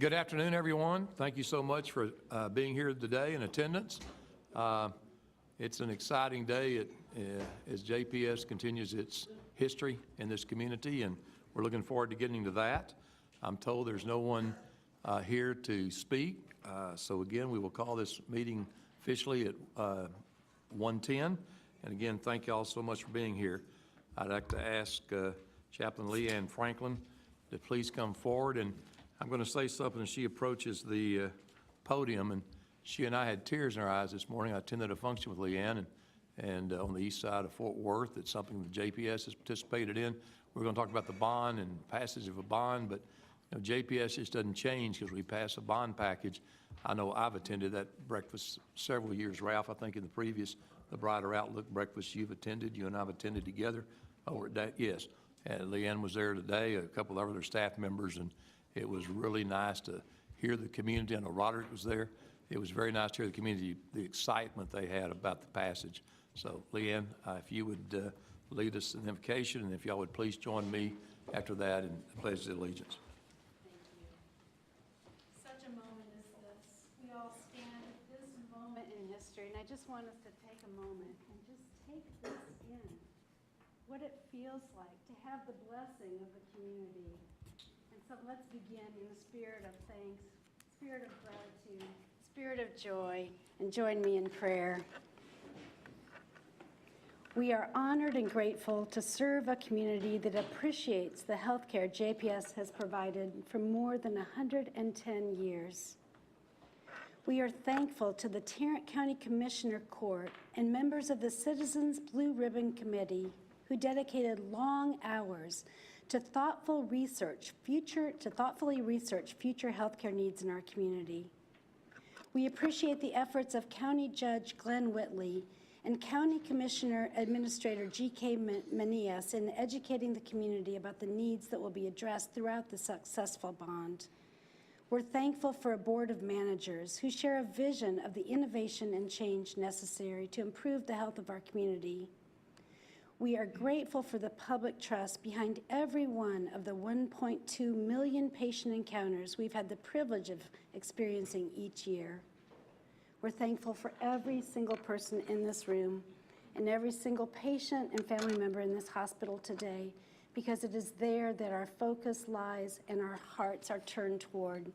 Good afternoon, everyone. Thank you so much for being here today in attendance. It's an exciting day as JPS continues its history in this community, and we're looking forward to getting to that. I'm told there's no one here to speak, so again, we will call this meeting officially at 1:10. And again, thank you all so much for being here. I'd like to ask Chaplain Leanne Franklin to please come forward, and I'm going to say something as she approaches the podium. And she and I had tears in our eyes this morning. I attended a function with Leanne and on the east side of Fort Worth. It's something that JPS has participated in. We're going to talk about the bond and passage of a bond, but you know, JPS just doesn't change because we pass a bond package. I know I've attended that breakfast several years. Ralph, I think in the Brighter Outlook breakfast you've attended, you and I've attended together over at that. Yes, and Leanne was there today, a couple of other staff members, and it was really nice to hear the community. I know Roderick was there. It was very nice to hear the community, the excitement they had about the passage. So, Leanne, if you would lead us in invocation, and if y'all would please join me after that in the pledge of allegiance. Thank you. Such a moment as this. We all stand at this moment in history, and I just want us to take a moment and just take this in. What it feels like to have the blessing of the community. So let's begin in the spirit of thanks, spirit of gratitude, spirit of joy, and join me in prayer. We are honored and grateful to serve a community that appreciates the healthcare JPS has provided for more than 110 years. We are thankful to the Tarrant County Commissioner Court and members of the Citizens Blue Ribbon Committee who dedicated long hours to thoughtfully research future healthcare needs in our community. We appreciate the efforts of County Judge Glenn Whitley and County Commissioner Administrator G.K. Manias in educating the community about the needs that will be addressed throughout the successful bond. We're thankful for a board of managers who share a vision of the innovation and change necessary to improve the health of our community. We are grateful for the public trust behind every one of the 1.2 million patient encounters we've had the privilege of experiencing each year. We're thankful for every single person in this room and every single patient and family member in this hospital today, because it is there that our focus lies and our hearts are turned toward.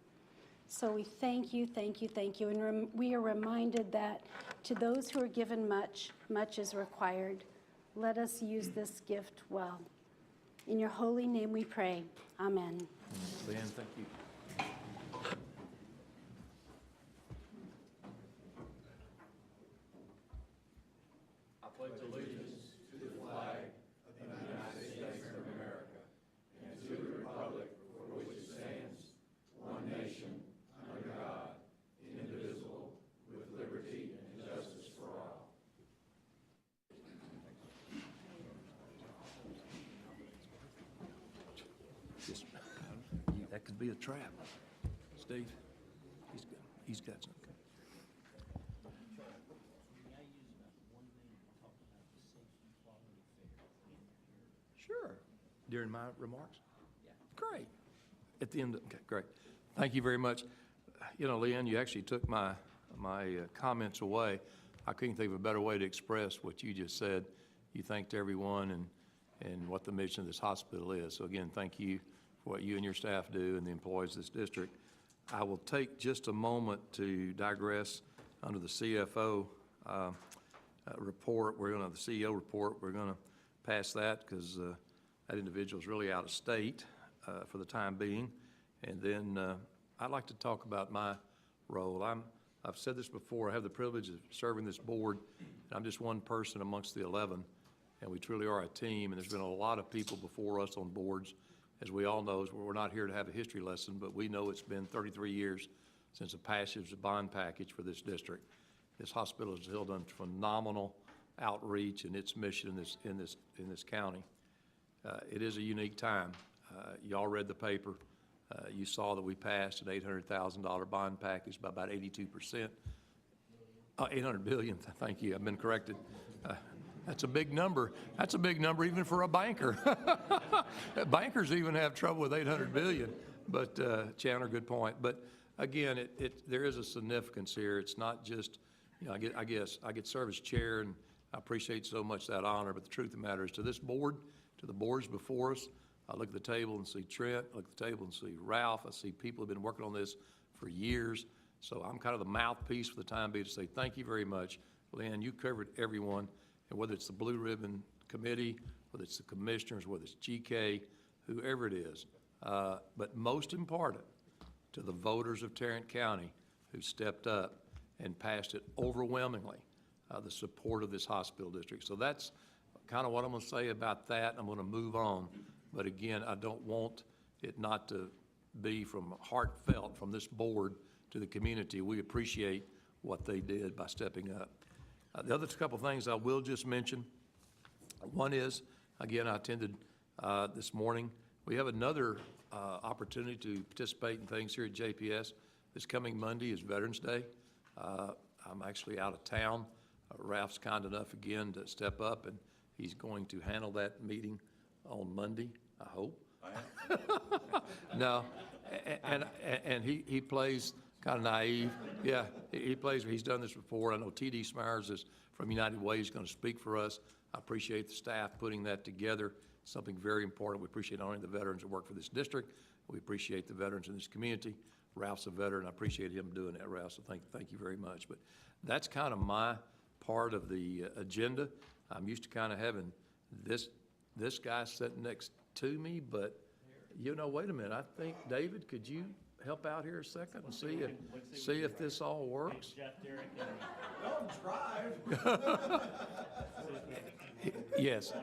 So we thank you, thank you, thank you. And we are reminded that to those who are given much, much is required. Let us use this gift well. In your holy name we pray. Amen. Leanne, thank you. I pledge allegiance to the flag of the United States of America and to the republic for which it stands, one nation, under God, indivisible, with liberty and justice for all. That could be a trap. Steve, he's got some. Sure. During my remarks? Yeah. Great. At the end, okay, great. Thank you very much. You know, Leanne, you actually took my comments away. I couldn't think of a better way to express what you just said. You thanked everyone and what the mission of this hospital is. So again, thank you for what you and your staff do and the employees of this district. I will take just a moment to digress under the CFO report. The CEO report, we're going to pass that because that individual is really out of state for the time being. And then I'd like to talk about my role. I've said this before, I have the privilege of serving this board, and I'm just one person amongst the 11, and we truly are a team, and there's been a lot of people before us on boards. As we all know, we're not here to have a history lesson, but we know it's been 33 years since the passage of the bond package for this district. This hospital has still done phenomenal outreach in its mission in this county. It is a unique time. Y'all read the paper. You saw that we passed an $800,000 bond package by about 82%. 800 billion. Thank you. I've been corrected. That's a big number. That's a big number even for a banker. Bankers even have trouble with 800 billion. But Chandler, good point. But again, there is a significance here. It's not just, you know, I guess I get serve as chair, and I appreciate so much that honor, but the truth of the matter is, to this board, to the boards before us, I look at the table and see Trent, I look at the table and see Ralph, I see people who have been working on this for years. So I'm kind of the mouthpiece for the time being to say thank you very much. Lynn, you covered everyone, and whether it's the Blue Ribbon Committee, whether it's the commissioners, whether it's GK, whoever it is. But most important, to the voters of Tarrant County who stepped up and passed it overwhelmingly, the support of this hospital district. So that's kind of what I'm going to say about that. I'm going to move on. But again, I don't want it not to be from heartfelt from this board to the community. We appreciate what they did by stepping up. The other couple things I will just mention. One is, again, I attended this morning. We have another opportunity to participate in things here at JPS. This coming Monday is Veterans Day. I'm actually out of town. Ralph's kind enough again to step up, and he's going to handle that meeting on Monday, I hope. I am. No, and he plays kind of naive. Yeah, he plays, he's done this before. I know T.D. Smyers is from United Way is going to speak for us. I appreciate the staff putting that together. Something very important. We appreciate not only the veterans that work for this district, we appreciate the veterans in this community. Ralph's a veteran. I appreciate him doing that, Ralph, so thank you very much. But that's kind of my part of the agenda. I'm used to kind of having this guy sitting next to me, but you know, wait a minute. I think, David, could you help out here a second and see if this all works? Don't drive. Yes. See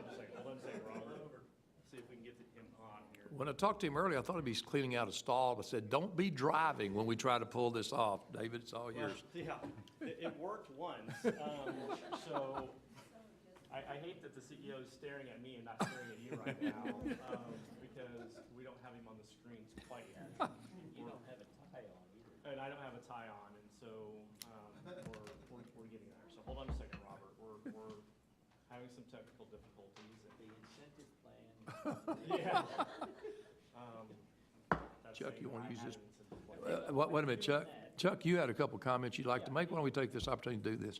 if we can get him on here. When I talked to him earlier, I thought he'd be cleaning out a stall. I said, don't be driving when we try to pull this off. David, it's all yours. Yeah, it worked once. So I hate that the CEO is staring at me and not staring at you right now, because we don't have him on the screens quite yet. You don't have a tie on either. And I don't have a tie on, and so we're getting there. So hold on a second, Robert. We're having some technical difficulties. The incentive plan. Yeah. Chuck, you want to use this? Wait a minute, Chuck. Chuck, you had a couple comments you'd like to make. Why don't we take this opportunity to do this?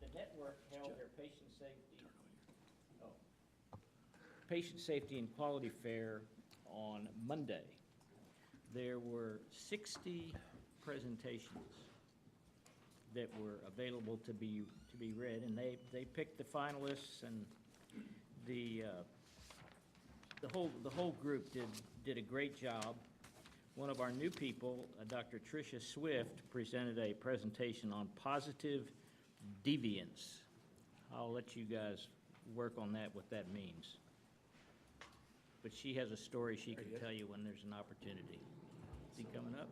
The network held their patient safety and quality fair on Monday. There were 60 presentations that were available to be read, and they picked the finalists, and the whole group did a great job. One of our new people, Dr. Tricia Swift, presented a presentation on positive deviance. I'll let you guys work on that, what that means. But she has a story she can tell you when there's an opportunity. Is he coming up?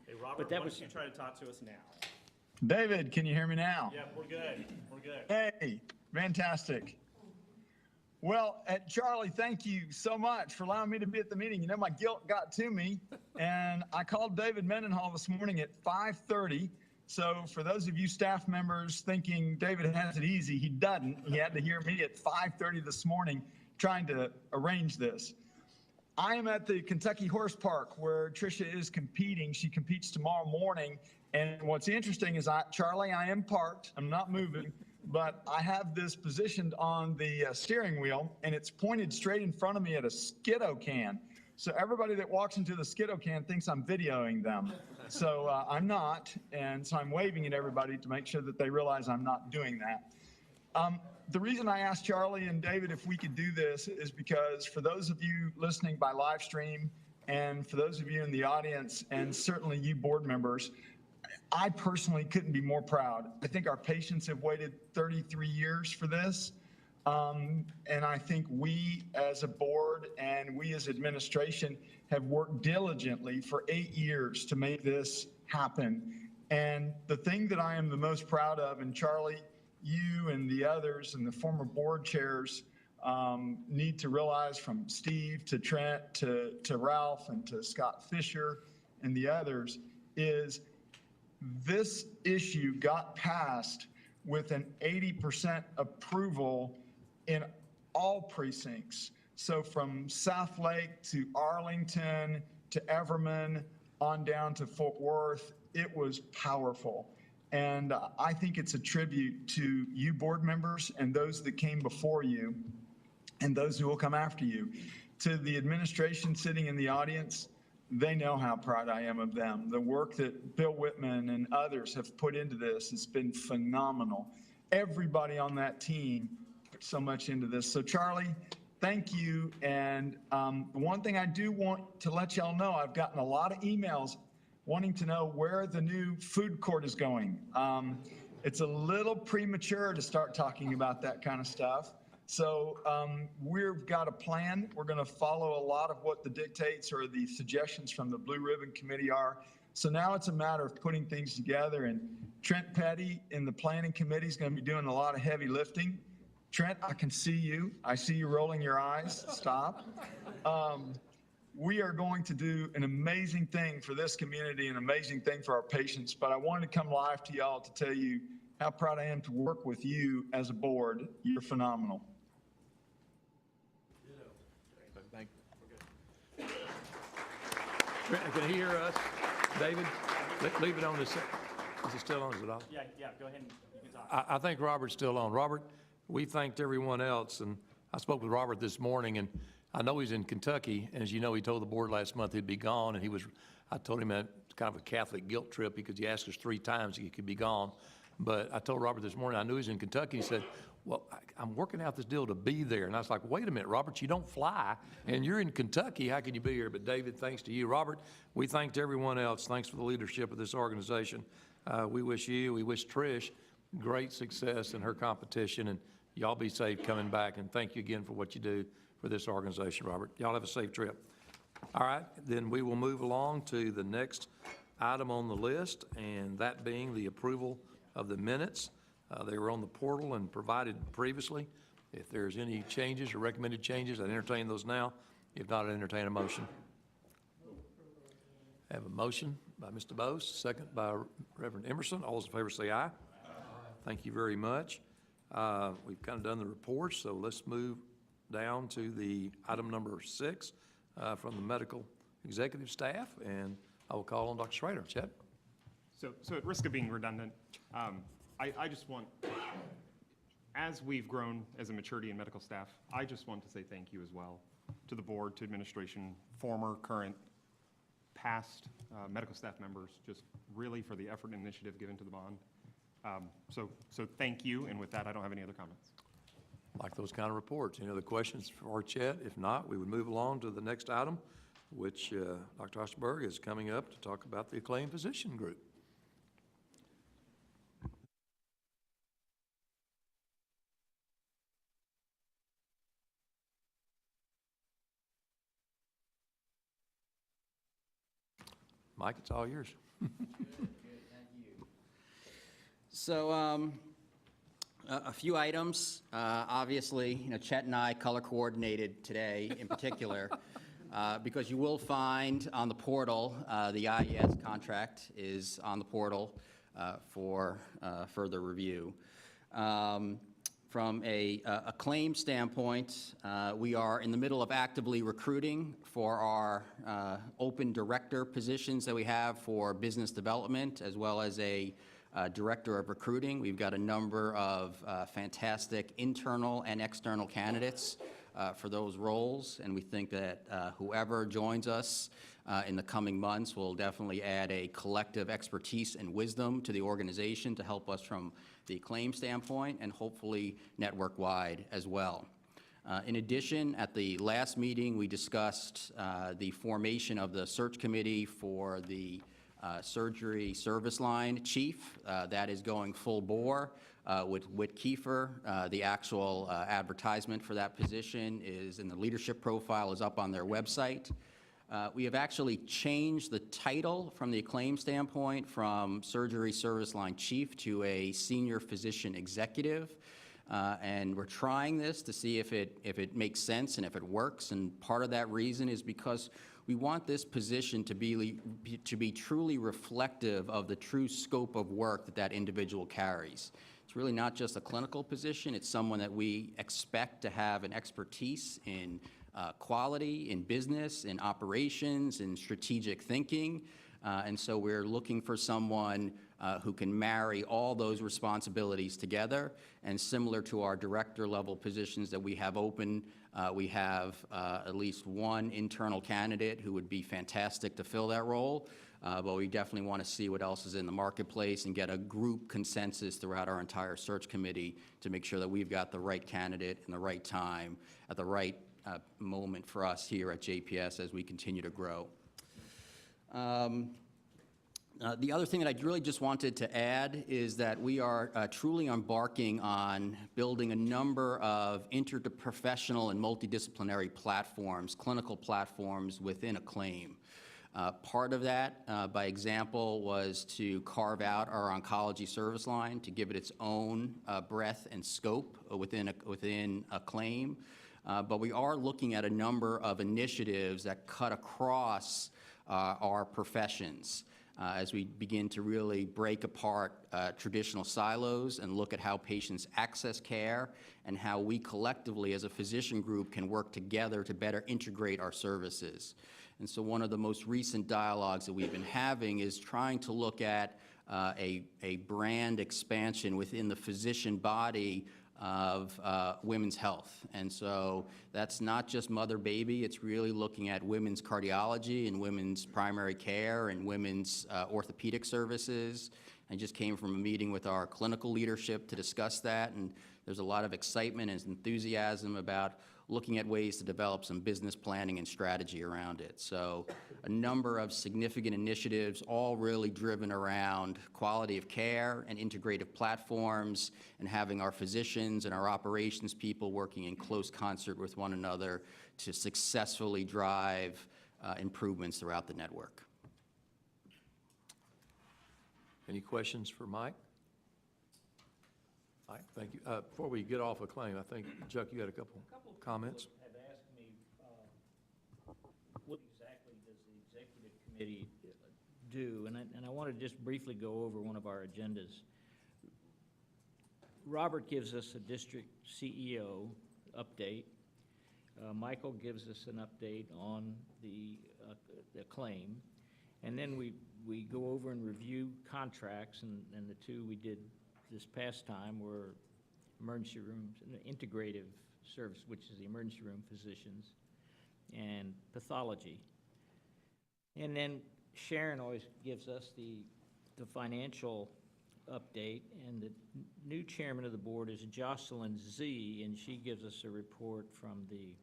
Hey, Robert, But that why was- don't you try to talk to us now? David, can you hear me now? Yeah, we're good. We're good. Hey, fantastic. Well, Charlie, thank you so much for allowing me to be at the meeting. You know, my guilt got to me, and I called David Mendenhall this morning at 5:30. So for those of you staff members thinking David has it easy, he doesn't. He had to hear me at 5:30 this morning trying to arrange this. I am at the Kentucky Horse Park where Tricia is competing. She competes tomorrow morning. And what's interesting is, Charlie, I am parked. I'm not moving, but I have this positioned on the steering wheel, and it's pointed straight in front of me at a Skiddo can. So everybody that walks into the Skiddo can thinks I'm videoing them. So I'm not, and so I'm waving at everybody to make sure that they realize I'm not doing that. The reason I asked Charlie and David if we could do this is because for those of you listening by live stream, and for those of you in the audience, and certainly you board members, I personally couldn't be more proud. I think our patients have waited 33 years for this. And I think we as a board and we as administration have worked diligently for 8 years to make this happen. And the thing that I am the most proud of, and Charlie, you and the others and the former board chairs need to realize, from Steve to Trent to Ralph and to Scott Fisher and the others, is this issue got passed with an 80% approval in all precincts. So from South Lake to Arlington to Everman on down to Fort Worth, it was powerful. And I think it's a tribute to you board members and those that came before you and those who will come after you. To the administration sitting in the audience, they know how proud I am of them. The work that Bill Whitman and others have put into this has been phenomenal. Everybody on that team put so much into this. So Charlie, thank you. And the one thing I do want to let y'all know, I've gotten a lot of emails wanting to know where the new food court is going. It's a little premature to start talking about that kind of stuff. So we've got a plan. We're going to follow a lot of what the dictates or the suggestions from the Blue Ribbon Committee are. So now it's a matter of putting things together, and Trent Petty in the planning committee is going to be doing a lot of heavy lifting. Trent, I can see you. I see you rolling your eyes. Stop. We are going to do an amazing thing for this community, an amazing thing for our patients, but I wanted to come live to y'all to tell you how proud I am to work with you as a board. You're phenomenal. Thank you. Can you hear us, David? Leave it on this. Is it still on? Is it off? Yeah, go ahead and you can talk. I think Robert's still on. Robert, we thanked everyone else, and I spoke with Robert this morning, and I know he's in Kentucky, and as you know, he told the board last month he'd be gone, and I told him that kind of a Catholic guilt trip because he asked us 3 times if he could be gone. But I told Robert this morning I knew he was in Kentucky. He said, well, I'm working out this deal to be there. And I was like, wait a minute, Robert, you don't fly, and you're in Kentucky. How can you be here? But David, thanks to you. Robert, we thanked everyone else. Thanks for the leadership of this organization. We wish you, we wish Trish great success in her competition, and y'all be safe coming back. And thank you again for what you do for this organization, Robert. Y'all have a safe trip. All right, then we will move along to the next item on the list, and that being the approval of the minutes. They were on the portal and provided previously. If there's any changes or recommended changes, I'd entertain those now. If not, I'd entertain a motion. I have a motion by Mr. Bose, second by Reverend Emerson. All those in favor say aye. Aye. Thank you very much. We've kind of done the reports, so let's move down to the item number 6 from the medical executive staff, and I will call on Dr. Schrader. Chet? So at risk of being redundant, I just want, as we've grown as a maturity in medical staff, I just want to say thank you as well to the board, to administration, former, current, past medical staff members, just really for the effort and initiative given to the bond. So thank you, and with that, I don't have any other comments. Like those kind of reports. Any other questions for Chet? If not, we would move along to the next item, which Dr. Osterberg is coming up to talk about the acclaimed physician group. Mike, it's all yours. Good, thank you. So a few items. Obviously, Chet and I color coordinated today in particular because you will find on the portal, the IES contract is on the portal for further review. From a claim standpoint, we are in the middle of actively recruiting for our open director positions that we have for business development, as well as a director of recruiting. We've got a number of fantastic internal and external candidates for those roles, and we think that whoever joins us in the coming months will definitely add a collective expertise and wisdom to the organization to help us from the claim standpoint and hopefully network-wide as well. In addition, at the last meeting, we discussed the formation of the search committee for the surgery service line chief. That is going full bore with Whit Kiefer. The actual advertisement for that position is in the leadership profile, is up on their website. We have actually changed the title from the acclaim standpoint from surgery service line chief to a senior physician executive. And we're trying this to see if it makes sense and if it works. And part of that reason is because we want this position to be truly reflective of the true scope of work that individual carries. It's really not just a clinical position. It's someone that we expect to have an expertise in quality, in business, in operations, in strategic thinking. And so we're looking for someone who can marry all those responsibilities together. And similar to our director level positions that we have open, we have at least one internal candidate who would be fantastic to fill that role. But we definitely want to see what else is in the marketplace and get a group consensus throughout our entire search committee to make sure that we've got the right candidate in the right time at the right moment for us here at JPS as we continue to grow. The other thing that I really just wanted to add is that we are truly embarking on building a number of interprofessional and multidisciplinary platforms, clinical platforms within Acclaim. Part of that, by example, was to carve out our oncology service line to give it its own breadth and scope within Acclaim. But we are looking at a number of initiatives that cut across our professions as we begin to really break apart traditional silos and look at how patients access care and how we collectively as a physician group can work together to better integrate our services. And so one of the most recent dialogues that we've been having is trying to look at a brand expansion within the physician body of women's health. And so that's not just mother-baby, it's really looking at women's cardiology and women's primary care and women's orthopedic services. I just came from a meeting with our clinical leadership to discuss that, and there's a lot of excitement and enthusiasm about looking at ways to develop some business planning and strategy around it. So a number of significant initiatives, all really driven around quality of care and integrative platforms and having our physicians and our operations people working in close concert with one another to successfully drive improvements throughout the network. Any questions for Mike? Mike, thank you. Before we get off Acclaim, I think, Chuck, you had a couple comments? Have asked me, what exactly does the executive committee do? And I want to just briefly go over one of our agendas. Robert gives us a district CEO update. Michael gives us an update on the Acclaim. And then we go over and review contracts, and the two we did this past time were emergency rooms, and integrative service, which is the emergency room physicians, and pathology. And then Sharon always gives us the financial update, and the new chairman of the board is Jocelyn Z, and she gives us a report from the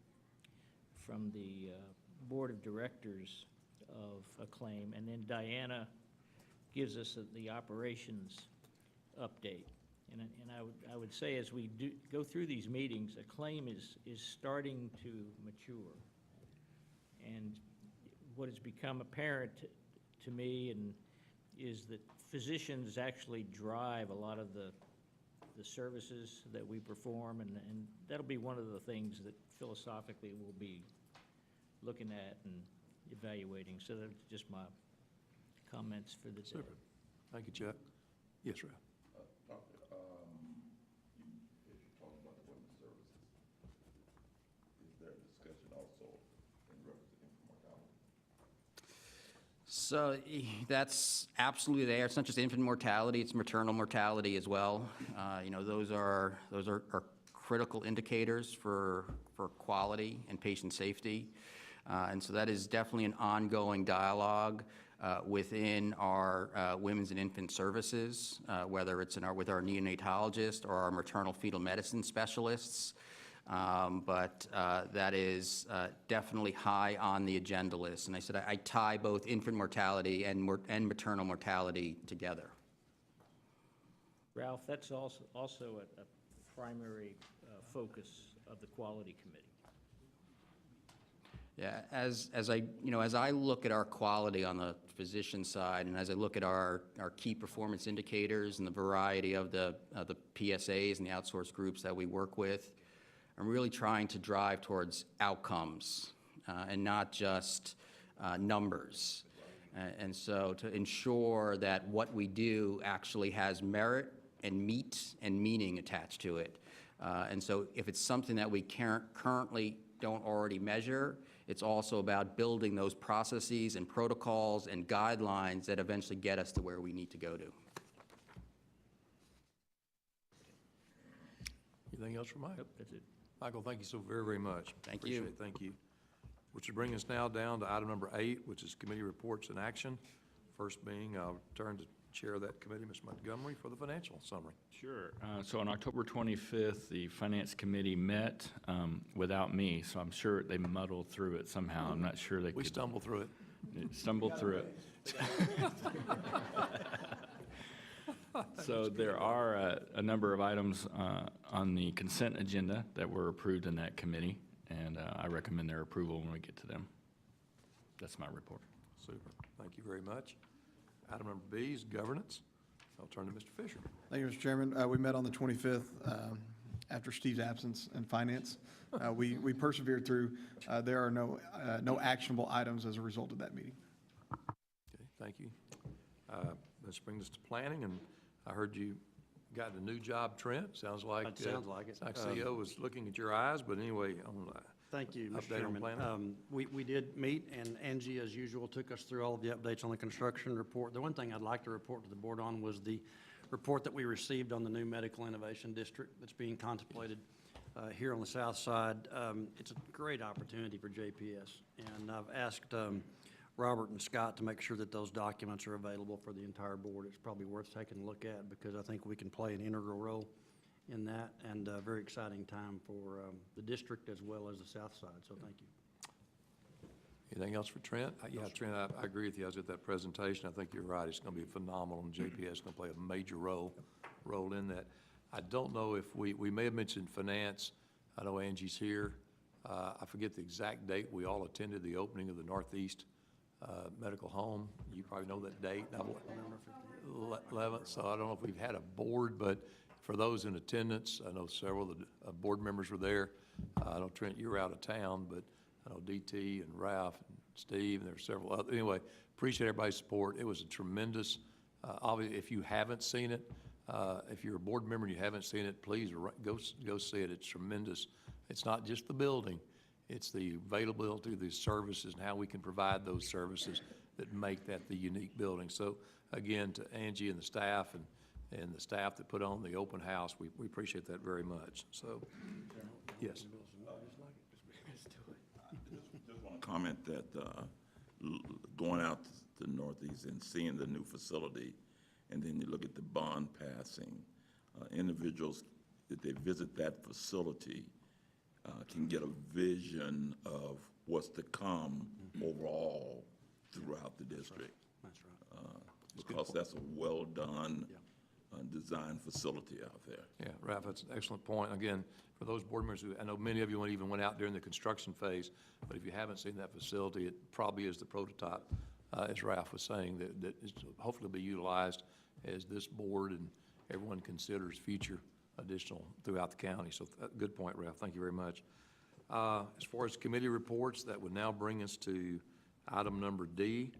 board of directors of Acclaim, and then Diana gives us the operations update. And I would say as we go through these meetings, Acclaim is starting to mature. And what has become apparent to me is that physicians actually drive a lot of the services that we perform, and that'll be one of the things that philosophically we'll be looking at and evaluating. So that's just my comments for the day. Super. Thank you, Chuck. Yes, Ralph. If you talk about the women's services, is there a discussion also in reference to infant mortality? So that's absolutely there. It's not just infant mortality, it's maternal mortality as well. Those are critical indicators for quality and patient safety. And so that is definitely an ongoing dialogue within our women's and infant services, whether it's with our neonatologist or our maternal fetal medicine specialists. But that is definitely high on the agenda list. And I said I tie both infant mortality and maternal mortality together. Ralph, that's also a primary focus of the quality committee. Yeah, as I look at our quality on the physician side, and as I look at our key performance indicators and the variety of the PSAs and the outsourced groups that we work with, I'm really trying to drive towards outcomes and not just numbers. And so to ensure that what we do actually has merit and meat and meaning attached to it. And so if it's something that we currently don't already measure. It's also about building those processes and protocols and guidelines that eventually get us to where we need to go to. Anything else from Mike? Yep, that's it. Michael, thank you so very, very much. Thank you. Appreciate it. Thank you. Which will bring us now down to item number 8, which is committee reports and action. First being, I'll turn to chair of that committee, Ms. Montgomery, for the financial summary. Sure. So on October 25th, the Finance Committee met without me, so I'm sure they muddled through it somehow. I'm not sure they We could. stumbled through it. Stumbled through it. So there are a number of items on the consent agenda that were approved in that committee, and I recommend their approval when we get to them. That's my report. Super. Thank you very much. Item number B is governance. I'll turn to Mr. Fisher. Thank you, Mr. Chairman. We met on the 25th after Steve's absence in finance. We persevered through. There are no actionable items as a result of that meeting. Okay, thank you. Let's bring this to planning, and I heard you got a new job, Trent. Sounds like. It sounds like it. CEO was looking at your eyes, but anyway, Thank you, Mr. Update on Chairman. planning? We did meet, and Angie, as usual, took us through all of the updates on the construction report. The one thing I'd like to report to the board on was the report that we received on the new medical innovation district that's being contemplated here on the south side. It's a great opportunity for JPS, and I've asked Robert and Scott to make sure that those documents are available for the entire board. It's probably worth taking a look at because I think we can play an integral role in that, and a very exciting time for the district as well as the south side, so thank you. anything else for Trent? Yeah, Trent, I agree with you. I was at that presentation. I think you're right. It's going to be phenomenal, and JPS is going to play a major role in that. I don't know if we may have mentioned finance. I know Angie's here. I forget the exact date. We all attended the opening of the Northeast Medical Home. You probably know that date. 11th, so I don't know if we've had a board, but for those in attendance, I know several of the board members were there. I know, Trent, you were out of town, but I know DT and Ralph and Steve, and there were several others. Anyway, appreciate everybody's support. It was a tremendous, obviously, if you haven't seen it, if you're a board member and you haven't seen it, please go see it. It's tremendous. It's not just the building. It's the availability of these services and how we can provide those services that make that the unique building. So again, to Angie and the staff and the staff that put on the open house, we appreciate that very much. So, yes. Just want to comment that going out to the Northeast and seeing the new facility, and then you look at the bond passing, individuals, if they visit that facility, can get a vision of what's to come overall throughout the district. That's right. Because that's a well-done, designed facility out there. Yeah, Ralph, that's an excellent point. Again, for those board members who, I know many of you even went out during the construction phase, but if you haven't seen that facility, it probably is the prototype, as Ralph was saying, that is hopefully be utilized as this board and everyone considers future additional throughout the county. So good point, Ralph. Thank you very much. As far as committee reports, that would now bring us to item number D.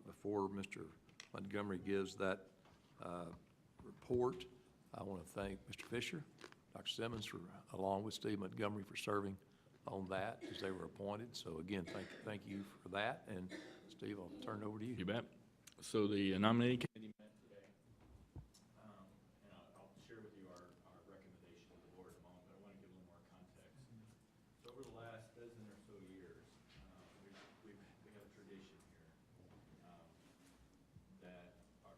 Before Mr. Montgomery gives that report, I want to thank Mr. Fisher, Dr. Simmons, along with Steve Montgomery, for serving on that as they were appointed. So again, thank you for that. And Steve, I'll turn it over to you. You bet. So the nominating committee met today, and I'll share with you our recommendation to the board in a moment, but I want to give a little more context. So over the last dozen or so years, we have a tradition here that our,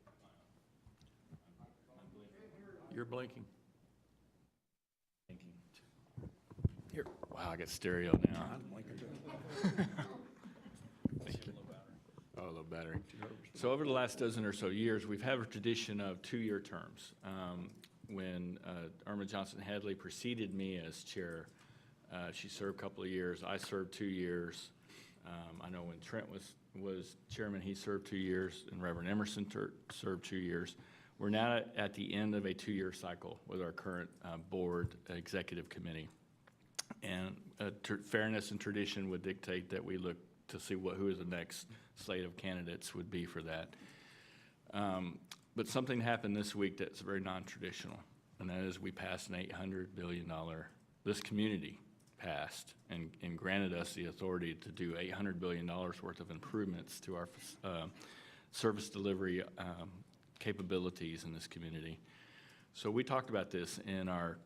I'm blinking. You're blinking. Blinking. Here, wow, I got stereo now. Oh, low battery. So over the last dozen or so years, we've had a tradition of 2-year terms. When Irma Johnson Hadley preceded me as chair, she served a couple of years. I served 2 years. I know when Trent was chairman, he served 2 years, and Reverend Emerson served 2 years. We're now at the end of a 2-year cycle with our current board executive committee. And fairness and tradition would dictate that we look to see who the next slate of candidates would be for that. But something happened this week that's very non-traditional, and that is we passed an $800 billion, this community passed and granted us the authority to do $800 billion worth of improvements to our service delivery capabilities in this community. So we talked about this in our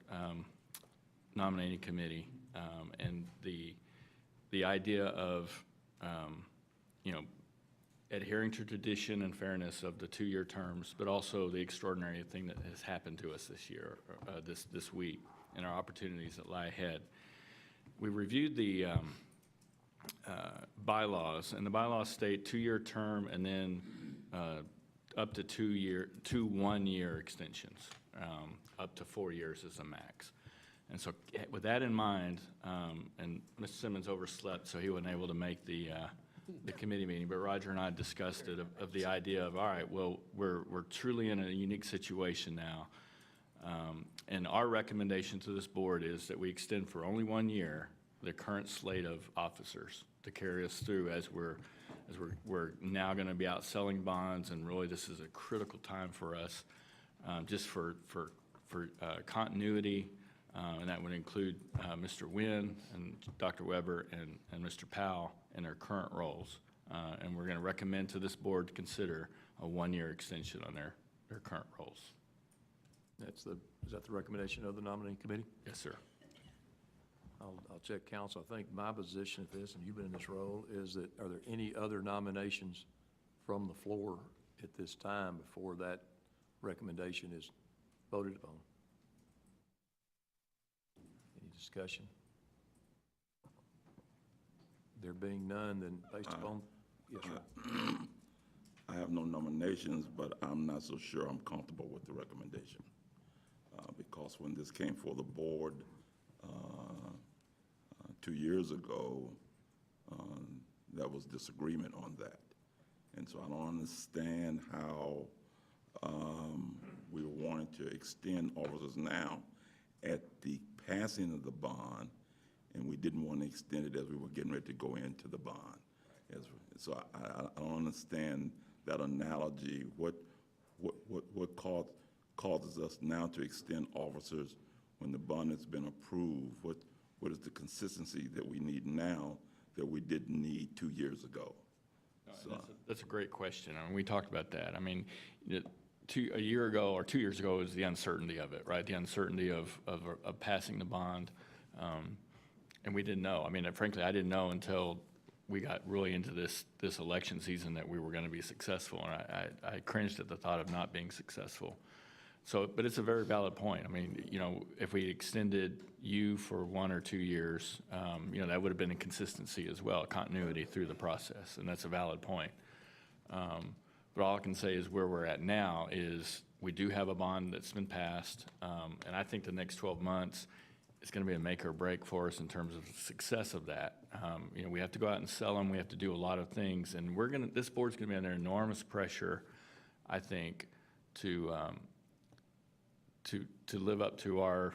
nominating committee, and the idea of, you know, adhering to tradition and fairness of the 2-year terms, but also the extraordinary thing that has happened to us this year, this week, and our opportunities that lie ahead. We reviewed the bylaws, and the bylaws state 2-year term and then up to 2 one-year extensions, up to 4 years is the max. And so with that in mind, and Mr. Simmons overslept, so he wasn't able to make the committee meeting, but Roger and I discussed it of the idea of, all right, well, we're truly in a unique situation now. And our recommendation to this board is that we extend for only 1 year the current slate of officers to carry us through as we're now going to be out selling bonds, and really this is a critical time for us, just for continuity, and that would include Mr. Wynn and Dr. Weber and Mr. Powell in their current roles. And we're going to recommend to this board to consider a 1-year extension on their current roles. Is that the recommendation of the nominating committee? Yes, sir. I'll check council. I think my position at this, and you've been in this role, is that are there any other nominations from the floor at this time before that recommendation is voted upon? Any discussion? There being none, then based upon, yes, sir. I have no nominations, but I'm not so sure I'm comfortable with the recommendation. Because when this came for the board 2 years ago, there was disagreement on that. And so I don't understand how we were wanting to extend officers now at the passing of the bond, and we didn't want to extend it as we were getting ready to go into the bond. So I don't understand that analogy. What causes us now to extend officers when the bond has been approved? What is the consistency that we need now that we didn't need 2 years ago? That's a great question. I mean, we talked about that. I mean, a year ago or 2 years ago was the uncertainty of it, right? The uncertainty of passing the bond, and we didn't know. I mean, frankly, I didn't know until we got really into this election season that we were going to be successful, and I cringed at the thought of not being successful. So, but it's a very valid point. I mean, you know, if we extended you for 1 or 2 years, you know, that would have been a consistency as well, continuity through the process, and that's a valid point. But all I can say is where we're at now is we do have a bond that's been passed, and I think the next 12 months is going to be a make or break for us in terms of the success of that. You know, we have to go out and sell them. We have to do a lot of things, and this board's going to be under enormous pressure, I think, to live up to our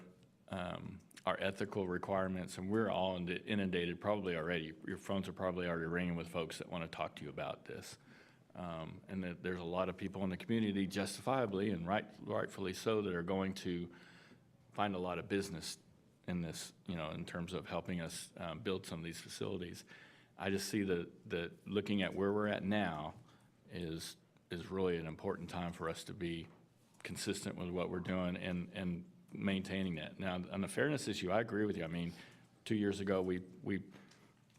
ethical requirements, and we're all inundated probably already. Your phones are probably already ringing with folks that want to talk to you about this. And that there's a lot of people in the community, justifiably and rightfully so, that are going to find a lot of business in this, you know, in terms of helping us build some of these facilities. I just see that looking at where we're at now is really an important time for us to be consistent with what we're doing and maintaining that. Now, on the fairness issue, I agree with you. I mean, 2 years ago, we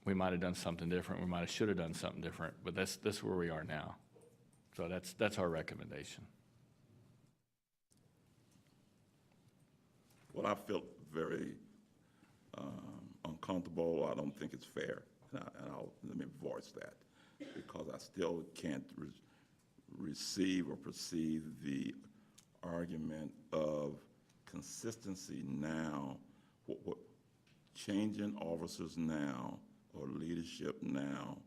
might have done something different. We might have should have done something different, but that's where we are now. So that's our recommendation. Well, I felt very uncomfortable. I don't think it's fair, and let me voice that, because I still can't receive or perceive the argument of consistency now, what changing officers now or leadership now,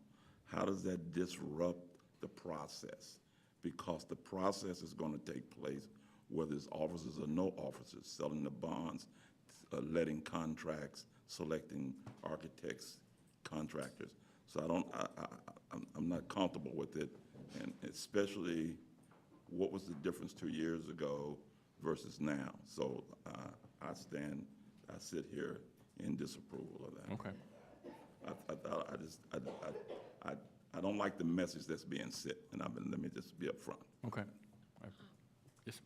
how does that disrupt the process? Because the process is going to take place whether it's officers or no officers, selling the bonds, letting contracts, selecting architects, contractors. So I'm not comfortable with it, and especially what was the difference 2 years ago versus now. So I sit here in disapproval of that. Okay. I don't like the message that's being sent, and let me just be upfront. Okay. Yes.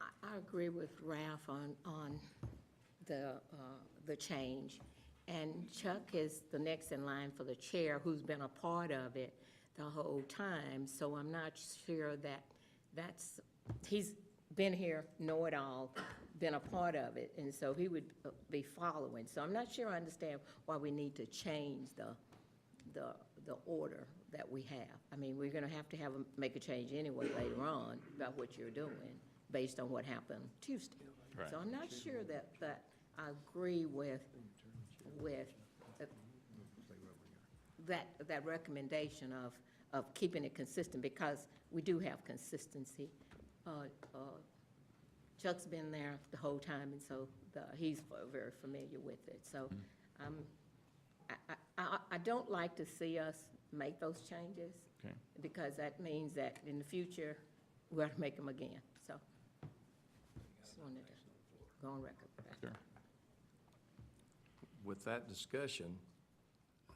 I agree with Ralph on the change. And Chuck is the next in line for the chair, who's been a part of it the whole time. So I'm not sure he's been here, know it all, been a part of it, and so he would be following. So I'm not sure I understand why we need to change the order that we have. I mean, we're gonna have to make a change anyway later on about what you're doing, based on what happened Tuesday. Right. So I'm not sure that I agree with that recommendation of keeping it consistent, because we do have consistency. Chuck's been there the whole time, and so he's very familiar with it. So I don't like to see us make those changes, Okay. because that means that in the future, we're going to make them again. So just wanted to go on record with that. Sure. With that discussion,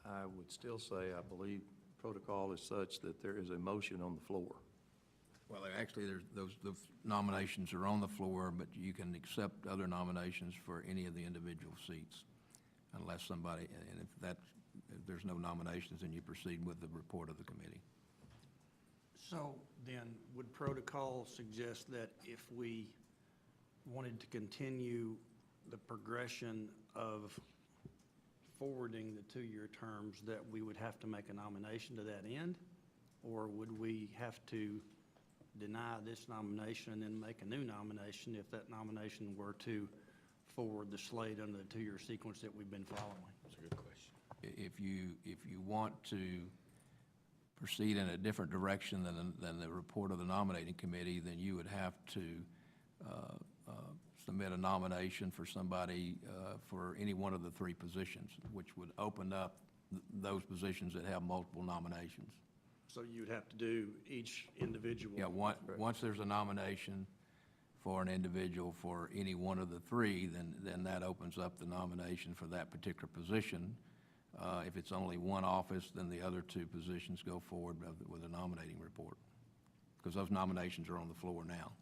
I would still say I believe protocol is such that there is a motion on the floor. Well, actually, those nominations are on the floor, but you can accept other nominations for any of the individual seats unless somebody, and if there's no nominations, then you proceed with the report of the committee. So then, would protocol suggest that if we wanted to continue the progression of forwarding the two-year terms, that we would have to make a nomination to that end? Or would we have to deny this nomination and then make a new nomination if that nomination were to forward the slate under the two-year sequence that we've been following? That's a good question. If you want to proceed in a different direction than the report of the nominating committee, then you would have to submit a nomination for somebody for any one of the three positions, which would open up those positions that have multiple nominations. So you'd have to do each individual? Yeah, once there's a nomination for an individual for any one of the three, then that opens up the nomination for that particular position. If it's only one office, then the other two positions go forward with a nominating report, because those nominations are on the floor now.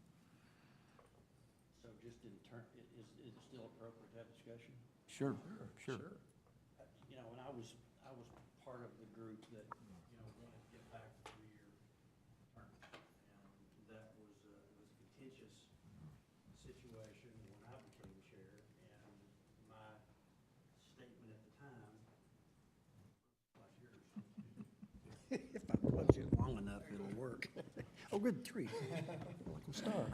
So just in turn, is it still appropriate to have discussion? Sure. You know, and I was part of the group that, you know, wanted to get back to three-year term. And that was, it was a contentious situation when I became chair, and my statement at the time, like yours. If I plugs it long enough, it'll work. Oh, good, three. Like a star.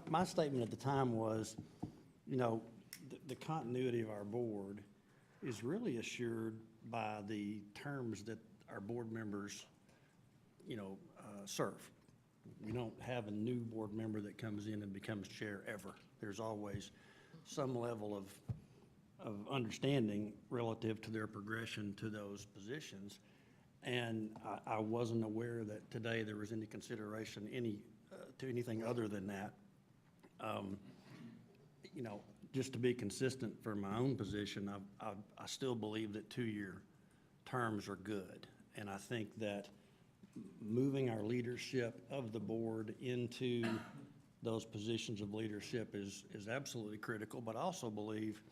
My statement at the time was, you know, the continuity of our board is really assured by the terms that our board members, you know, serve. We don't have a new board member that comes in and becomes chair ever. There's always some level of understanding relative to their progression to those positions. And I wasn't aware that today there was any consideration to anything other than that. You know, just to be consistent for my own position, I still believe that two-year terms are good. And I think that moving our leadership of the board into those positions of leadership is absolutely critical, but I also believe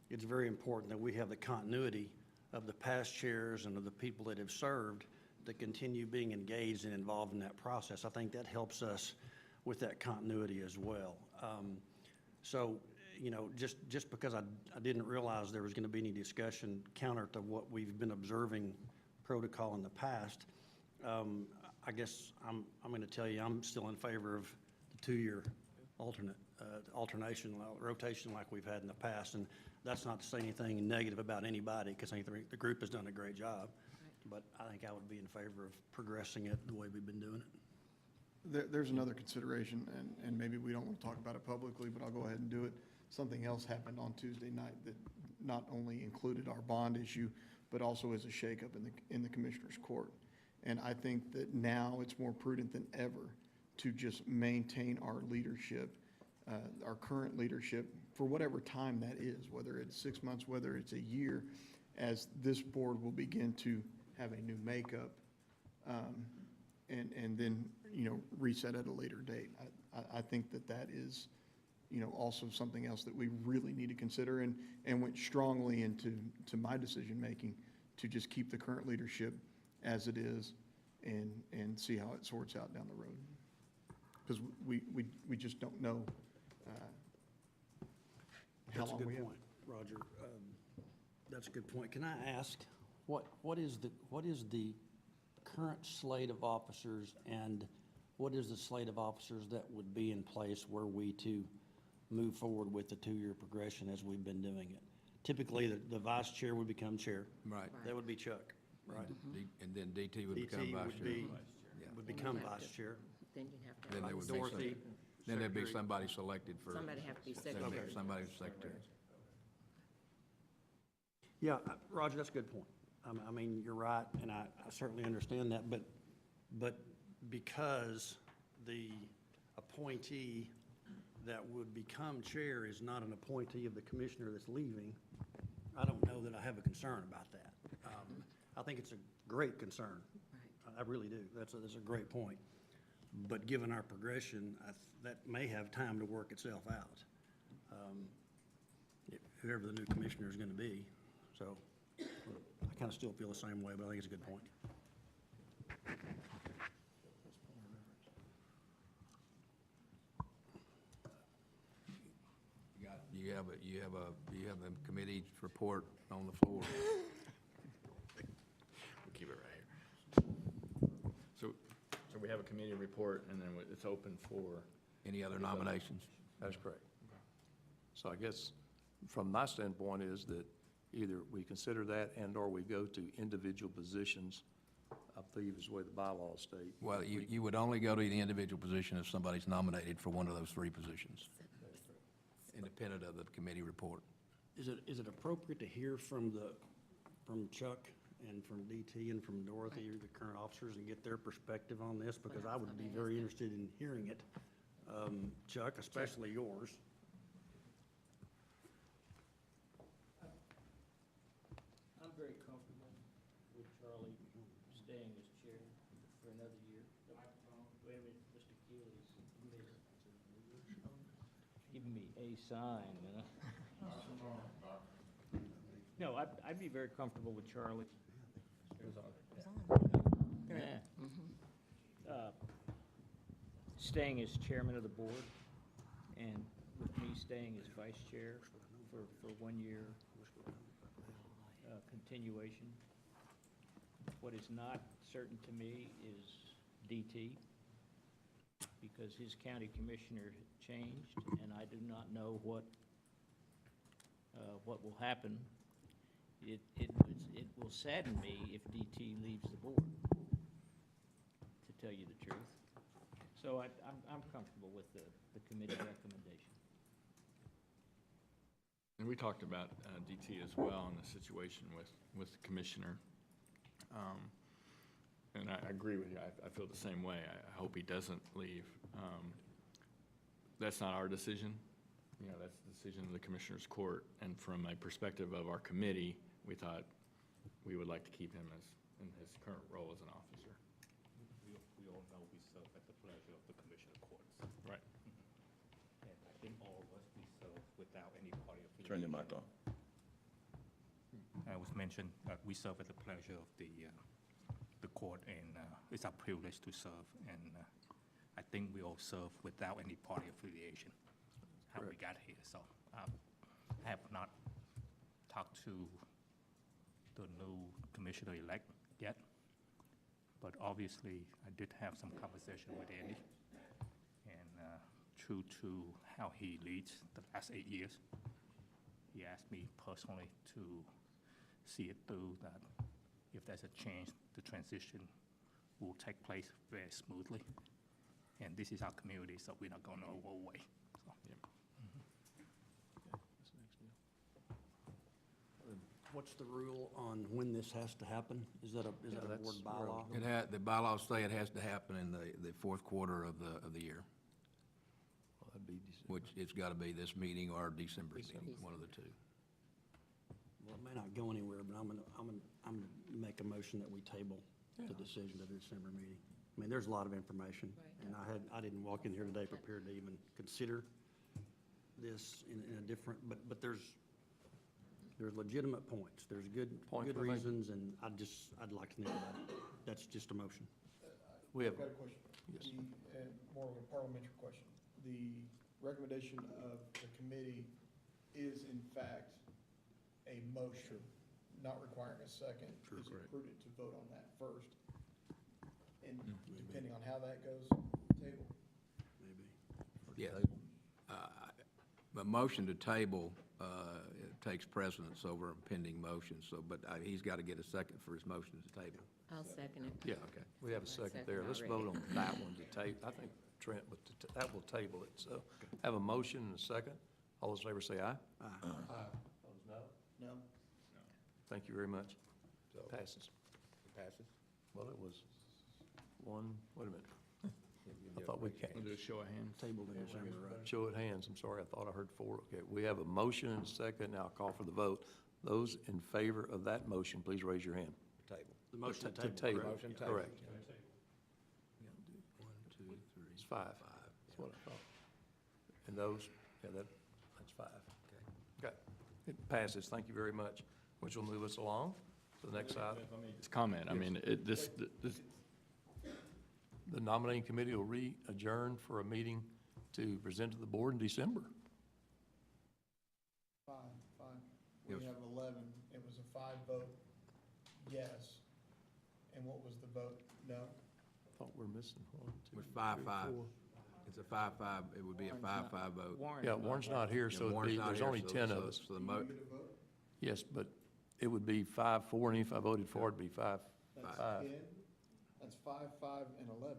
it's very important that we have the continuity of the past chairs and of the people that have served to continue being engaged and involved in that process. I think that helps us with that continuity as well. So, you know, just because I didn't realize there was going to be any discussion counter to what we've been observing protocol in the past, I guess I'm going to tell you I'm still in favor of the two-year alternation, rotation like we've had in the past. And that's not to say anything negative about anybody, because I think the group has done a great job. But I think I would be in favor of progressing it the way we've been doing it. There's another consideration, and maybe we don't want to talk about it publicly, but I'll go ahead and do it. Something else happened on Tuesday night that not only included our bond issue, but also is a shakeup in the Commissioner's Court. And I think that now it's more prudent than ever to just maintain our leadership our current leadership for whatever time that is, whether it's 6 months, whether it's a year, as this board will begin to have a new makeup, and then, reset at a later date. I think that is, also something else that we really need to consider, and went strongly into my decision-making to just keep the current leadership as it is and see how it sorts out down the road. Because we just don't know how That's a long good we have. point, Roger. That's a good point. Can I ask, what is the current slate of officers, and what is the slate of officers that would be in place were we to move forward with the two-year progression as we've been doing it? Typically, the vice chair would become chair. Right. That would be Chuck, right? And then DT would become DT vice would chair. be, Yeah. would become vice chair. Then you have to, Then there would be Dorothy, then there'd be secretary. somebody selected for. somebody have to be secretary. Somebody's secretary. Yeah, Roger, that's a good point. I mean, you're right, and I certainly understand that, but because the appointee that would become chair is not an appointee of the commissioner that's leaving, I don't know that I have a concern about that. I think it's a great concern. I really do. That's a great point. But given our progression, that may have time to work itself out. Whoever the new commissioner is going to be. So I kind of still feel the same way, but I think it's a good point. You have a committee report on the floor. We'll keep it right here. So we have a committee report, and then it's open for, Any other nominations? That's correct. So I guess from my standpoint is that either we consider that and/or we go to individual positions, I believe is the way the bylaws state. Well, you would only go to the individual position if somebody's nominated for one of those three positions, independent of the committee report. Is it appropriate to hear from Chuck and from DT and from Dorothy, the current officers, and get their perspective on this? Because I would be very interested in hearing it. Chuck, especially yours. I'm very comfortable with Charlie staying as chair for another year. Wait a minute, Mr. Keeley's giving me a sign, you know? No, I'd be very comfortable with Charlie. Yeah. Staying as chairman of the board, and with me staying as vice chair for 1 year continuation. What is not certain to me is DT, because his county commissioner changed, and I do not know what will happen. It will sadden me if DT leaves the board, to tell you the truth. So I'm comfortable with the committee recommendation. and we talked about DT as well in the situation with the commissioner. And I agree with you. I feel the same way. I hope he doesn't leave. That's not our decision. You know, that's the decision of the Commissioner's Court. And from a perspective of our committee, we thought we would like to keep him in his current role as an officer. We all know we serve at the pleasure of the Commissioner Courts. Right. And I think all of us, we serve without any party affiliation. Turn your mic on. It was mentioned that we serve at the pleasure of the court, and it's our privilege to serve. And I think we all serve without any party affiliation, how we got here. So I have not talked to the new commissioner-elect yet, but obviously I did have some conversation with Andy, and true to how he leads the last 8 years, he asked me personally to see it through, that if there's a change, the transition will take place very smoothly. And this is our community, so we're not going to go away. So, What's the rule on when this has to happen? Is that a board bylaw? The bylaws say it has to happen in the fourth quarter of the year. Well, that'd be December. which it's got to be this meeting or December's meeting, one of the two. Well, it may not go anywhere, but I'm gonna make a motion that we table the decision to the December meeting. I mean, there's a lot of information, and I didn't walk in here today prepared to even consider this in a different, but there's legitimate points. There's good Point we're making. reasons, and I'd like to know about it. That's just a motion. We have, I've got a question. Yes. And more of a parliamentary question. The recommendation of the committee is in fact a motion, not requiring a second. Is it prudent to vote on that first? And depending on how that goes, table. Maybe. Yes. A motion to table it takes precedence over a pending motion, so, but he's got to get a second for his motion to table. I'll second it. yeah, okay, we have a second there. Let's vote on that one to table. I think Trent, that will table it, so have a motion and a second. All those in favor say aye. Aye. Opposed, no. No? Thank you very much. So, Passes. passes? Well, it was one, wait a minute. I thought we can't. We'll do a show of hands. Table in December, right? Show of hands, I'm sorry, I thought I heard four. Okay, we have a motion and a second, now I'll call for the vote. Those in favor of that motion, please raise your hand. Table. The motion to To table, correct? Motion table. Correct. 1, 2, 3. It's five. That's what I thought. And those, yeah, that's five. Okay. It passes, thank you very much, which will move us along to the next item. Just comment, I mean, this, The nominating committee will re-adjourn for a meeting to present to the board in December. Five. We have 11. It was a 5-vote yes. And what was the vote? No? I thought we're missing one, two, With 5-5. three, four. It's a 5-5, it would be a 5-5 vote. Yeah, Warren's not here, so it'd Warren's be, not there's here, only so- 10 so- of us. So the You mo, get a vote? Yes, but it would be 5-4, and if I voted for it, it'd be 5-5. That's 10? That's 5, and 11.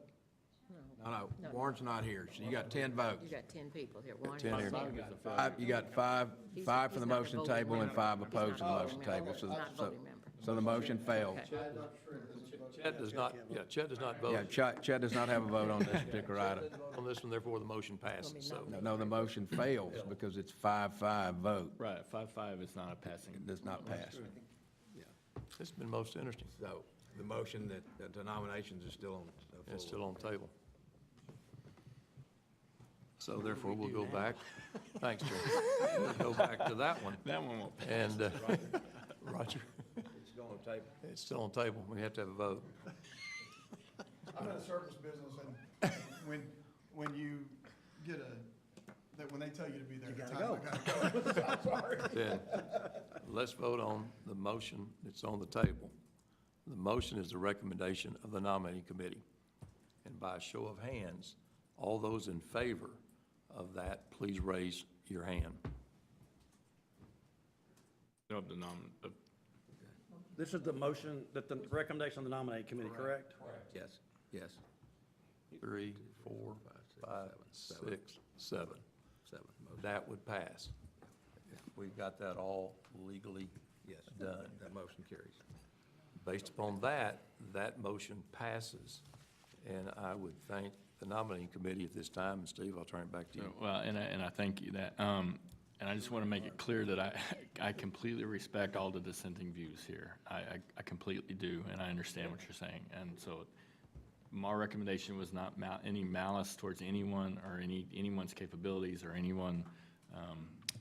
no, Warren's not here, so you got 10 votes. You got 10 people here. Warren's 10 not here. here. You got five He's- for the he's not motion voting table and member. 5 He's opposed to the not motion voting member. table, so, He's not so, voting member. so the motion failed. Okay. Chet does not, Chet does not Yeah, vote Chet does not have a vote on this particular item. on this one, therefore the motion passes, so. No, the motion fails because it's 5-5 vote. right, 5-5 is not a passing. It does not pass. It's been most interesting. So the motion that the nominations is still on the floor. It's still on the table. So therefore, we'll go back, thanks, Joe. We'll go back to that one. That one won't pass. And, Roger, It's still on the table. it's still on the table. We have to have a vote. I'm in the service business, and when you get when they tell you to be there, I gotta go. I'm sorry. Then, let's vote on the motion that's on the table. The motion is the recommendation of the nominating committee. And by a show of hands, all those in favor of that, please raise your hand. Of the This is the motion, that the recommendation of the nominating committee, correct? Yes, yes. 3, 4, 5, 6, 7. 7. That would pass. We've got that all legally Yes. done. That motion carries. Based upon that, that motion passes. And I would thank the nominating committee at this time, and Steve, I'll turn it back to you. Well, and I thank you that, and I just want to make it clear that I completely respect all the dissenting views here. I completely do, and I understand what you're saying. And so my recommendation was not any malice towards anyone or anyone's capabilities or anyone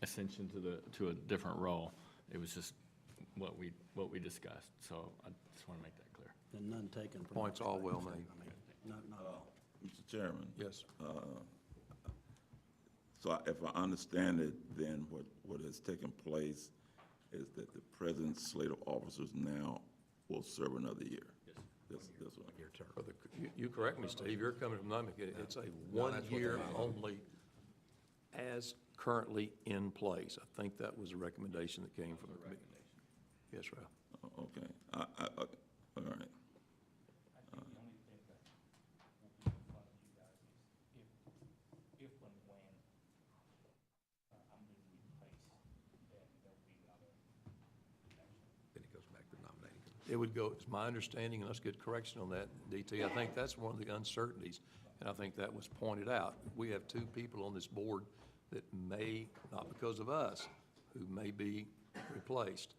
ascension to a different role. It was just what we discussed. So I just want to make that clear. And none taken. from Points all well my made. perspective. I mean, not all. Mr. Chairman? Yes. So if I understand it, then what has taken place is that the president's slate of officers now will serve another year. Yes. This one. Your turn. You correct me, Steve, you're coming from nominating. It's a one-year only as currently in place. I think that was a recommendation that came from the committee. Yes, Ralph. Okay, all right. I think the only thing that will be in front of you guys is if and when I'm being replaced, then there'll be another election. Then it goes back to nominating. It would go, it's my understanding, and let's get correction on that, DT, I think that's one of the uncertainties. and I think that was pointed out. We have two people on this board that may, not because of us, who may be replaced.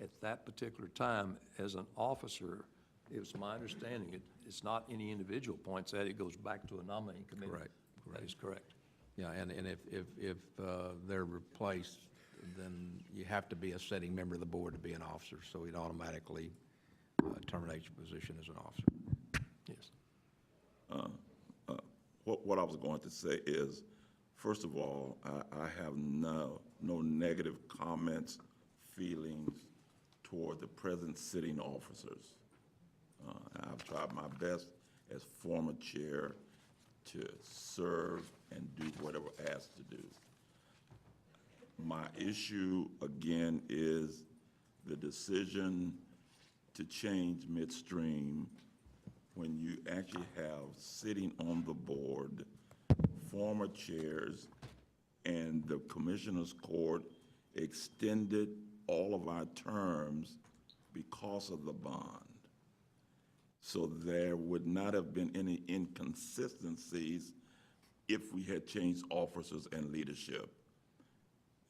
At that particular time, as an officer, it was my understanding, it's not any individual points that, it goes back to a nominating committee. Correct. That is correct. Yeah, and if they're replaced, then you have to be a sitting member of the board to be an officer, so it automatically terminates your position as an officer. Yes. What I was going to say is, first of all, I have no negative comments, feelings toward the present sitting officers. I've tried my best as former chair to serve and do whatever asked to do. My issue, again, is the decision to change midstream when you actually have sitting on the board former chairs, and the Commissioners Court extended all of our terms because of the bond. So there would not have been any inconsistencies if we had changed officers and leadership.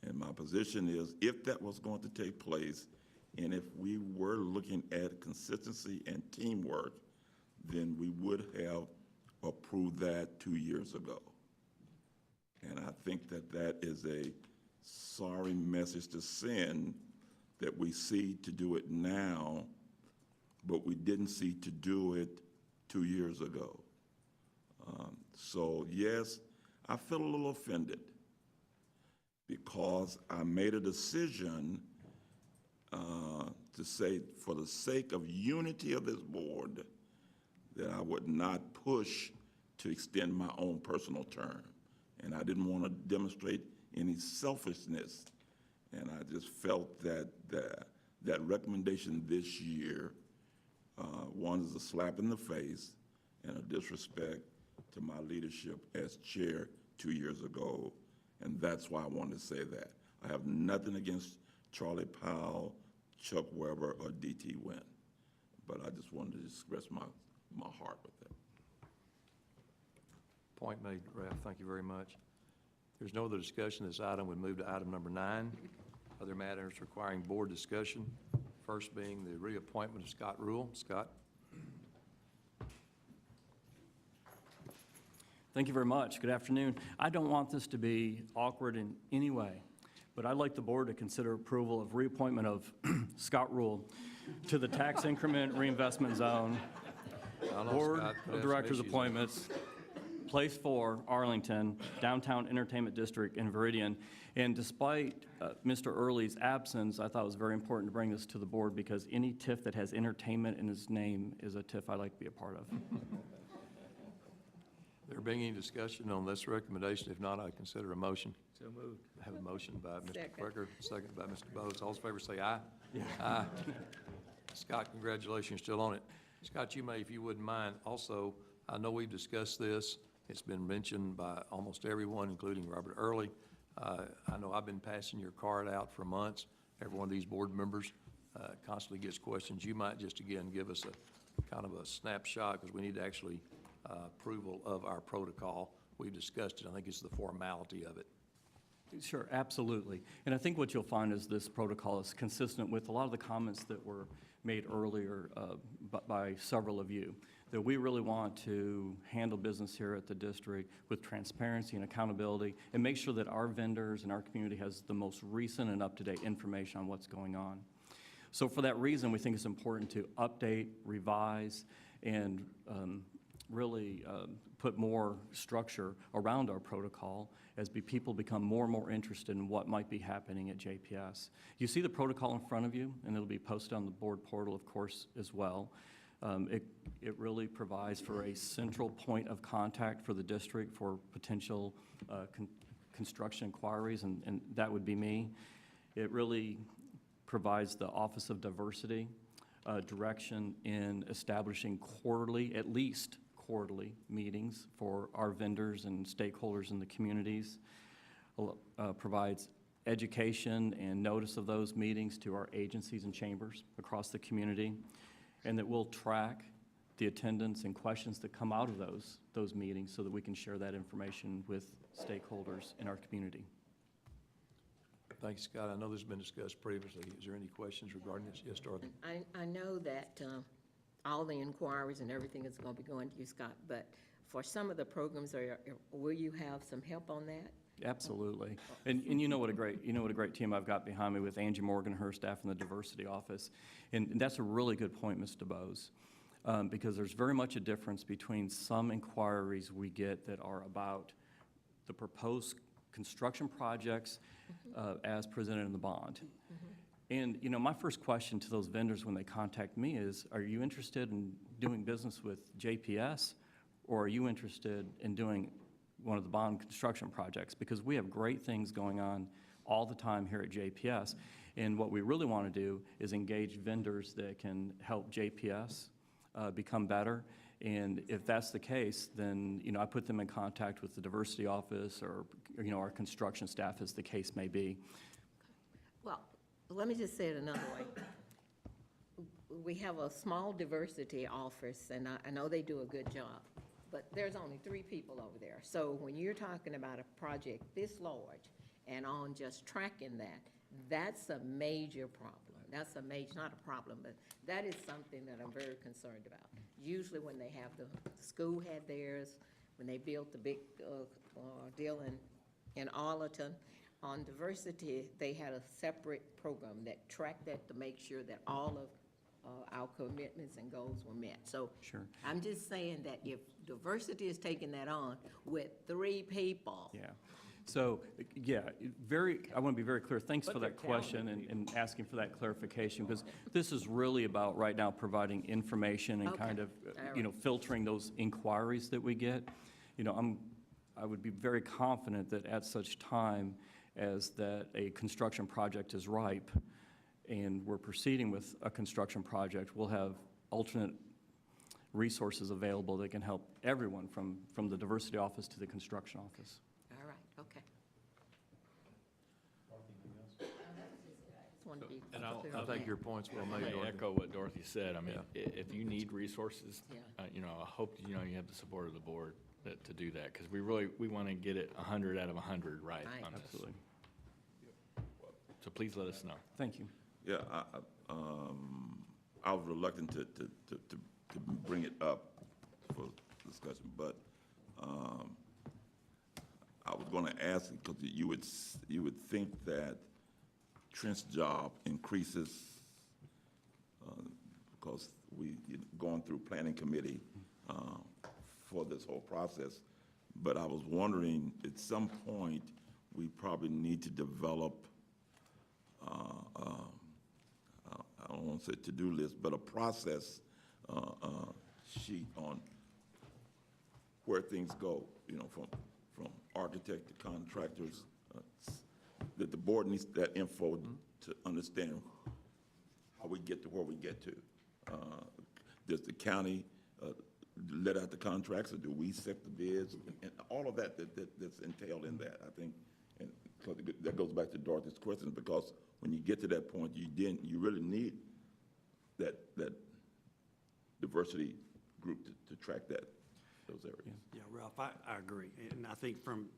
And my position is, if that was going to take place, and if we were looking at consistency and teamwork, then we would have approved that 2 years ago. And I think that that is a sorry message to send, that we see to do it now, but we didn't see to do it 2 years ago. So yes, I feel a little offended because I made a decision to say, for the sake of unity of this board, that I would not push to extend my own personal term. And I didn't want to demonstrate any selfishness. And I just felt that that recommendation this year, one is a slap in the face and a disrespect to my leadership as chair 2 years ago. And that's why I wanted to say that. I have nothing against Charlie Powell, Chuck Weber, or D.T. Wynn. But I just wanted to express my heart with that. Point made, Ralph. Thank you very much. There's no other discussion. This item would move to item number 9. Other matters requiring board discussion. First being the reappointment of Scott Rule. Scott? Thank you very much. Good afternoon. I don't want this to be awkward in any way, but I'd like the board to consider approval of reappointment of Scott Rule to the Tax Increment Reinvestment Zone, Board of Directors Appointments, Place 4, Arlington, Downtown Entertainment District in Veridian. And despite Mr. Early's absence, I thought it was very important to bring this to the board because any TIF that has entertainment in its name is a TIF I'd like to be a part of. There being any discussion on this recommendation? If not, I consider a motion. So moved. I have a motion by Mr. Second. Quicker, second by Mr. Bowes. All in favor say aye. Aye. Scott, congratulations, you're still on it. Scott, you may, if you wouldn't mind, also, I know we've discussed this. It's been mentioned by almost everyone, including Robert Early. I know I've been passing your card out for months. Every one of these board members constantly gets questions. You might just, again, give us a kind of a snapshot, because we need to actually approval of our protocol. We've discussed it. I think it's the formality of it. Sure, absolutely. And I think what you'll find is this protocol is consistent with a lot of the comments that were made earlier by several of you, that we really want to handle business here at the district with transparency and accountability and make sure that our vendors and our community has the most recent and up-to-date information on what's going on. So for that reason, we think it's important to update, revise, and really put more structure around our protocol as people become more and more interested in what might be happening at JPS. You see the protocol in front of you, and it'll be posted on the board portal, of course, as well. It really provides for a central point of contact for the district for potential construction inquiries, and that would be me. It really provides the Office of Diversity direction in establishing quarterly, at least quarterly meetings for our vendors and stakeholders in the communities, provides education and notice of those meetings to our agencies and chambers across the community, and that will track the attendance and questions that come out of those meetings so that we can share that information with stakeholders in our community. Thank you, Scott. I know this has been discussed previously. Is there any questions regarding this? Yes, Dorothy? I know that all the inquiries and everything is going to be going to you, Scott, but for some of the programs, will you have some help on that? Absolutely. And you know what a great team I've got behind me with Angie Morgan, her staff in the diversity office. And that's a really good point, Ms. DeBose, because there's very much a difference between some inquiries we get that are about the proposed construction projects as presented in the bond. And, you know, my first question to those vendors when they contact me is, are you interested in doing business with JPS, or are you interested in doing one of the bond construction projects? Because we have great things going on all the time here at JPS, and what we really want to do is engage vendors that can help JPS become better. And if that's the case, then, you know, I put them in contact with the diversity office or, you know, our construction staff, as the case may be. Well, let me just say it another way. We have a small diversity office, and I know they do a good job, but there's only 3 people over there. So when you're talking about a project this large and on just tracking that, that's a major problem. That's a major, not a problem, but that is something that I'm very concerned about. Usually when they have the school had theirs, when they built the big deal in Arlington, on diversity, they had a separate program that tracked that to make sure that all of our commitments and goals were met. So Sure. I'm just saying that if diversity is taking that on with 3 people. Yeah. So, yeah, I want to be very clear. Thanks for that question and asking for that clarification, because this is really about right now providing information and kind of, you know, filtering those inquiries that we get. You know, I would be very confident that at such time as that a construction project is ripe and we're proceeding with a construction project, we'll have alternate resources available that can help everyone from the diversity office to the construction office. All right, okay. Just wanted to be And clear I on think that. your point's well I made, may Dorothy. echo what Dorothy said. I mean, if you need resources, Yeah. you know, I hope, you know, you have the support of the board to do that, because we want to get it 100 out of 100 right Right. on this. Absolutely. So please let us know. Thank you. Yeah, I was reluctant to bring it up for discussion, but I was going to ask it because you would think that Trent's job increases because going through planning committee for this whole process. But I was wondering, at some point, we probably need to develop I don't want to say to-do list, but a process sheet on where things go, you know, from architect to contractors, that the board needs that info to understand how we get to where we get to. Does the county let out the contracts, or do we set the bids? And all of that's entailed in that, I think. And so that goes back to Dorothy's question, because when you get to that point, you really need that diversity group to track those areas. Yeah, Ralph, I agree. And I think from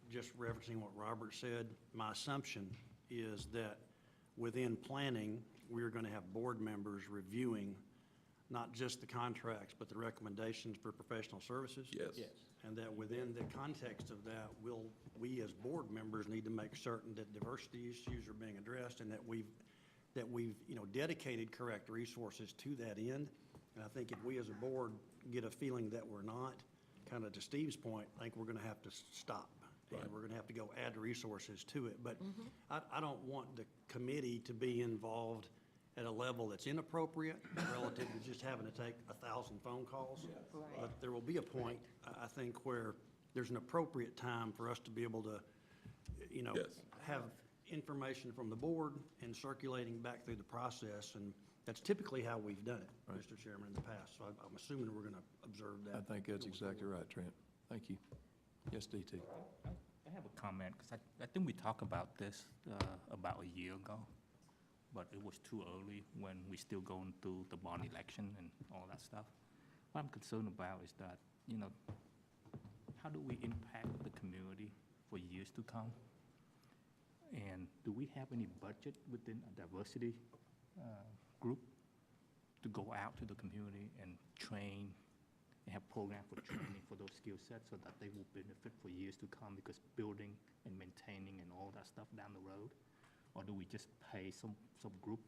just referencing what Robert said, my assumption is that within planning, we're going to have board members reviewing not just the contracts, but the recommendations for professional services. Yes. And that within the context of that, we as board members need to make certain that diversity issues are being addressed and that we've you know, dedicated correct resources to that end. And I think if we as a board get a feeling that we're not, kind of to Steve's point, I think we're going to have to stop. And we're going to have to go add resources to it. But I don't want the committee to be involved at a level that's inappropriate relative to just having to take 1,000 phone calls. But there will be a point, I think, where there's an appropriate time for us to be able to, you know, Yes. have information from the board and circulating back through the process. And that's typically how we've done it, Mr. Chairman, in the past. So I'm assuming we're going to observe that. I think that's exactly right, Trent. Thank you. Yes, DT. I have a comment, because I think we talked about this about a year ago, but it was too early when we still going through the bond election and all that stuff. what I'm concerned about is that, you know, how do we impact the community for years to come? And do we have any budget within a diversity group to go out to the community and train, and have programs for training for those skill sets so that they will benefit for years to come, because building and maintaining and all that stuff down the road? Or do we just pay some group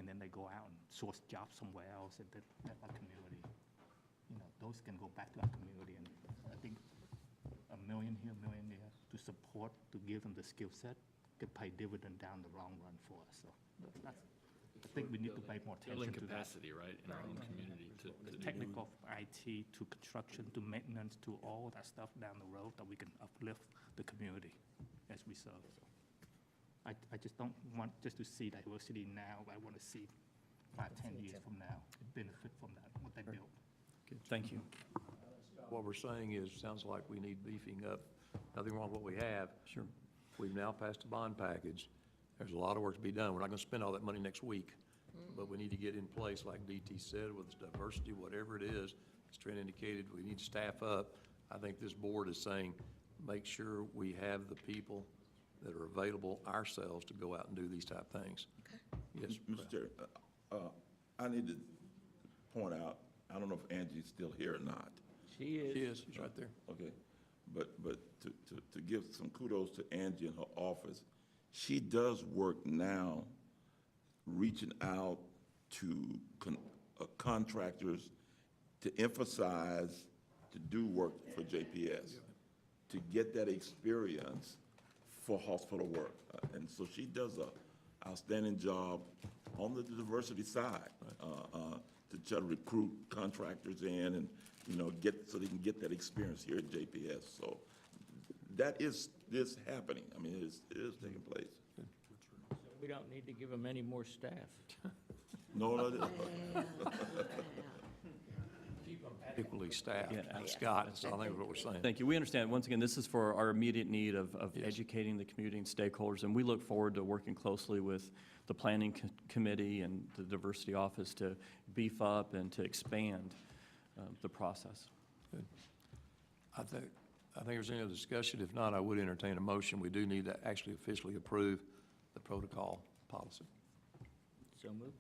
and then they go out and source jobs somewhere else, and that our community, you know, those can go back to our community? And I think $1 million here, $1 million there to support, to give them the skill set, could pay dividend down the long run for us. So that's, I think we need to pay more Building attention to that. capacity, right, in our own community to do. Technical, IT, to construction, to maintenance, to all that stuff down the road, that we can uplift the community as we serve. So I just don't want just to see diversity now. I want to see 5, 10 years from now, benefit from that, what they build. Good, thank you. What we're saying is, sounds like we need beefing up. Nothing wrong with what we have. Sure. We've now passed a bond package. There's a lot of work to be done. We're not going to spend all that money next week, but we need to get in place, like DT said, with diversity, whatever it is. As Trent indicated, we need to staff up. I think this board is saying, make sure we have the people that are available ourselves to go out and do these type things. Yes, Mr. Chair, I need to point out, I don't know if Angie's still here or not. She is. she is, she's right there. Okay, but to give some kudos to Angie and her office, she does work now reaching out to contractors to emphasize, to do work for JPS, to get that experience for hospital work. And so she does a outstanding job on the diversity side, to try to recruit contractors in and, you know, so they can get that experience here at JPS. So that is happening. I mean, it is taking place. We don't need to give them any more staff. No, Equally staffed, Yeah, Scott, so I think that's what we're saying. Thank you. We understand, once again, this is for our immediate need of educating the community and stakeholders, and we look forward to working closely with the Planning Committee and the Diversity Office to beef up and to expand the process. Good. I think there's any other discussion. If not, I would entertain a motion. We do need to actually officially approve the protocol policy. So moved.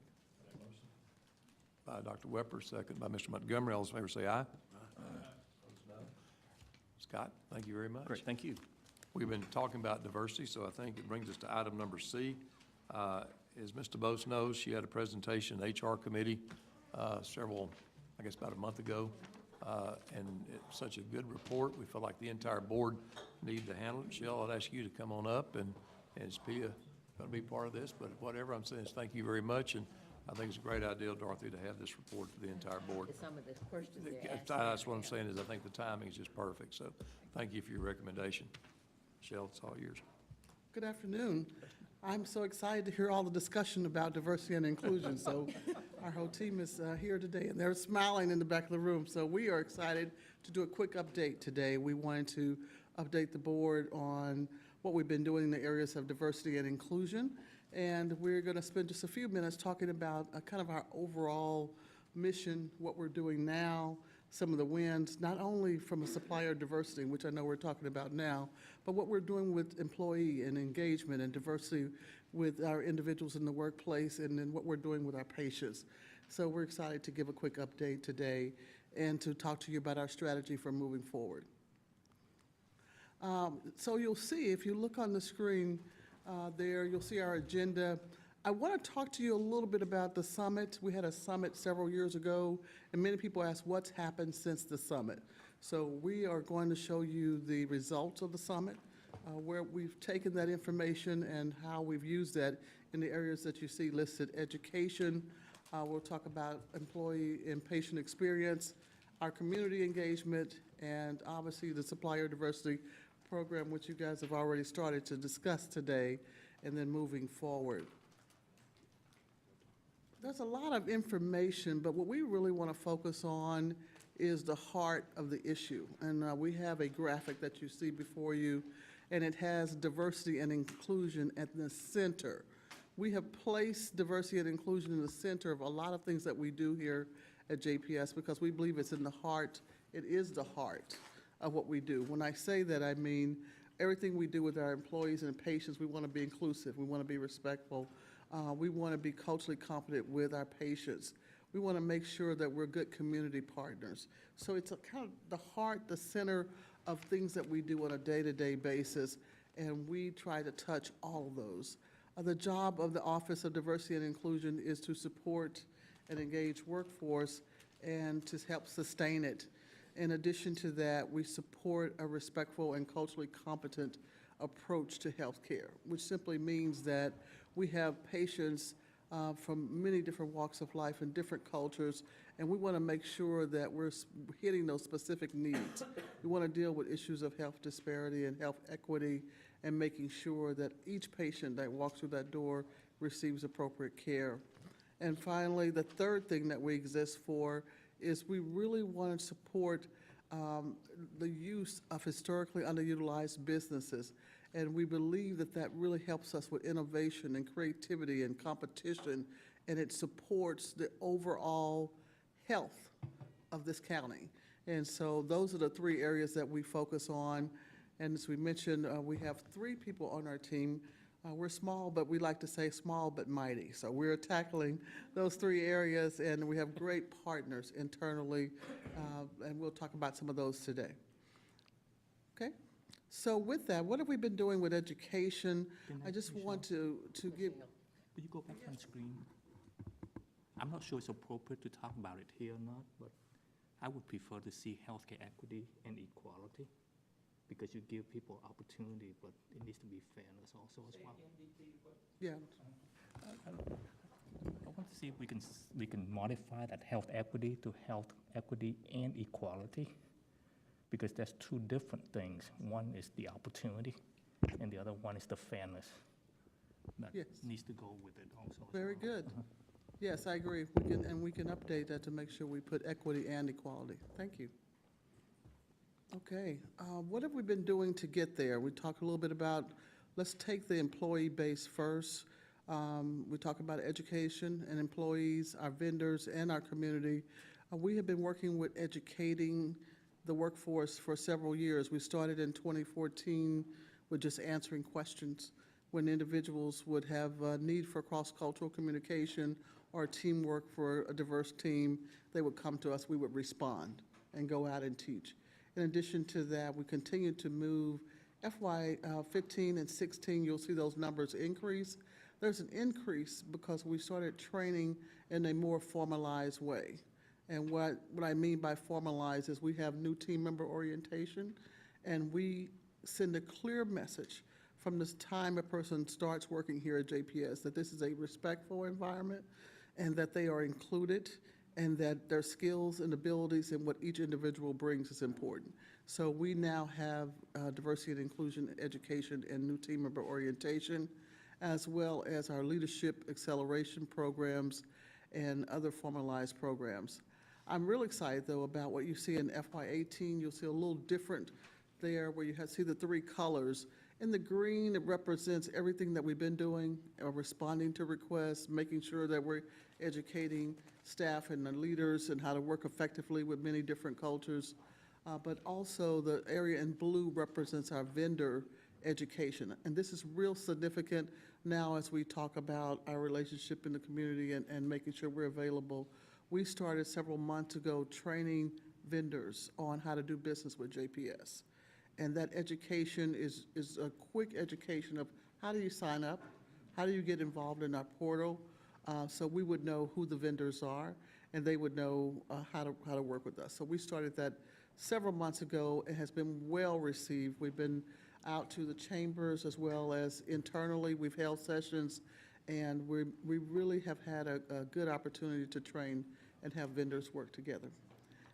By Dr. Wepper, second by Mr. Montgomery. All those in favor say aye. Aye. Scott, thank you very much. Great, thank you. We've been talking about diversity, so I think it brings us to item number C. As Mr. Bose knows, she had a presentation in HR committee I guess about a month ago, and it's such a good report. We feel like the entire board needed to handle it. Shell, I'd ask you to come on up, and is Pia going to be part of this? But whatever I'm saying is thank you very much, and I think it's a great idea, Dorothy, to have this report for the entire board. Some of the questions they're asking. That's what I'm saying, is I think the timing is just perfect. So thank you for your recommendation. Shell, it's all yours. Good afternoon. I'm so excited to hear all the discussion about diversity and inclusion. So our whole team is here today, and they're smiling in the back of the room. So we are excited to do a quick update today. We wanted to update the board on what we've been doing in the areas of diversity and inclusion. And we're going to spend just a few minutes talking about kind of our overall mission, what we're doing now, some of the wins, not only from a supplier diversity, which I know we're talking about now, but what we're doing with employee and engagement and diversity with our individuals in the workplace, and then what we're doing with our patients. So we're excited to give a quick update today and to talk to you about our strategy for moving forward. So you'll see, if you look on the screen there, you'll see our agenda. I want to talk to you a little bit about the summit. We had a summit several years ago, and many people ask what's happened since the summit. So we are going to show you the results of the summit, where we've taken that information and how we've used that in the areas that you see listed. Education, we'll talk about employee and patient experience, our community engagement, and obviously the supplier diversity program, which you guys have already started to discuss today, and then moving forward. There's a lot of information, but what we really want to focus on is the heart of the issue. And we have a graphic that you see before you, and it has diversity and inclusion at the center. We have placed diversity and inclusion in the center of a lot of things that we do here at JPS because we believe it's in the heart, it is the heart of what we do. When I say that, I mean everything we do with our employees and patients, we want to be inclusive, we want to be respectful, we want to be culturally competent with our patients. We want to make sure that we're good community partners. So it's a kind of the heart, the center of things that we do on a day-to-day basis, and we try to touch all of those. The job of the Office of Diversity and Inclusion is to support and engage workforce and to help sustain it. In addition to that, we support a respectful and culturally competent approach to healthcare, which simply means that we have patients from many different walks of life and different cultures, and we want to make sure that we're hitting those specific needs. We want to deal with issues of health disparity and health equity and making sure that each patient that walks through that door receives appropriate care. And finally, the third thing that we exist for is we really want to support the use of historically underutilized businesses. And we believe that that really helps us with innovation and creativity and competition, and it supports the overall health of this county. And so those are the three areas that we focus on. And as we mentioned, we have 3 people on our team. We're small, but we like to say small but mighty. So we're tackling those 3 areas, and we have great partners internally, and we'll talk about some of those today. Okay? So with that, what have we been doing with education? I just want to give. Could you go back on screen? I'm not sure it's appropriate to talk about it here or not, but I would prefer to see healthcare equity and equality because you give people opportunity, but it needs to be fairness also as well. Yeah. I want to see if we can modify that health equity to health equity and equality, because there's 2 different things. One is the opportunity, and the other one is the fairness. That Yes. needs to go with it also. Very good. Yes, I agree. We can update that to make sure we put equity and equality. Thank you. Okay, what have we been doing to get there? We talked a little bit about, let's take the employee base first. We talk about education and employees, our vendors, and our community. We have been working with educating the workforce for several years. We started in 2014 with just answering questions. When individuals would have a need for cross-cultural communication or teamwork for a diverse team, they would come to us, we would respond and go out and teach. In addition to that, we continue to move. FY 15 and 16, you'll see those numbers increase. There's an increase because we started training in a more formalized way. And what I mean by formalized is we have new team member orientation, and we send a clear message from the time a person starts working here at JPS that this is a respectful environment and that they are included and that their skills and abilities and what each individual brings is important. So we now have diversity and inclusion education and new team member orientation, as well as our leadership acceleration programs and other formalized programs. I'm real excited, though, about what you see in FY 18. You'll see a little different there where you see the 3 colors. In the green, it represents everything that we've been doing, responding to requests, making sure that we're educating staff and the leaders and how to work effectively with many different cultures. But also the area in blue represents our vendor education. And this is real significant now as we talk about our relationship in the community and making sure we're available. We started several months ago training vendors on how to do business with JPS. And that education is a quick education of how do you sign up, how do you get involved in our portal, so we would know who the vendors are, and they would know how to work with us. So we started that several months ago. It has been well received. We've been out to the chambers as well as internally. We've held sessions, and we really have had a good opportunity to train and have vendors work together.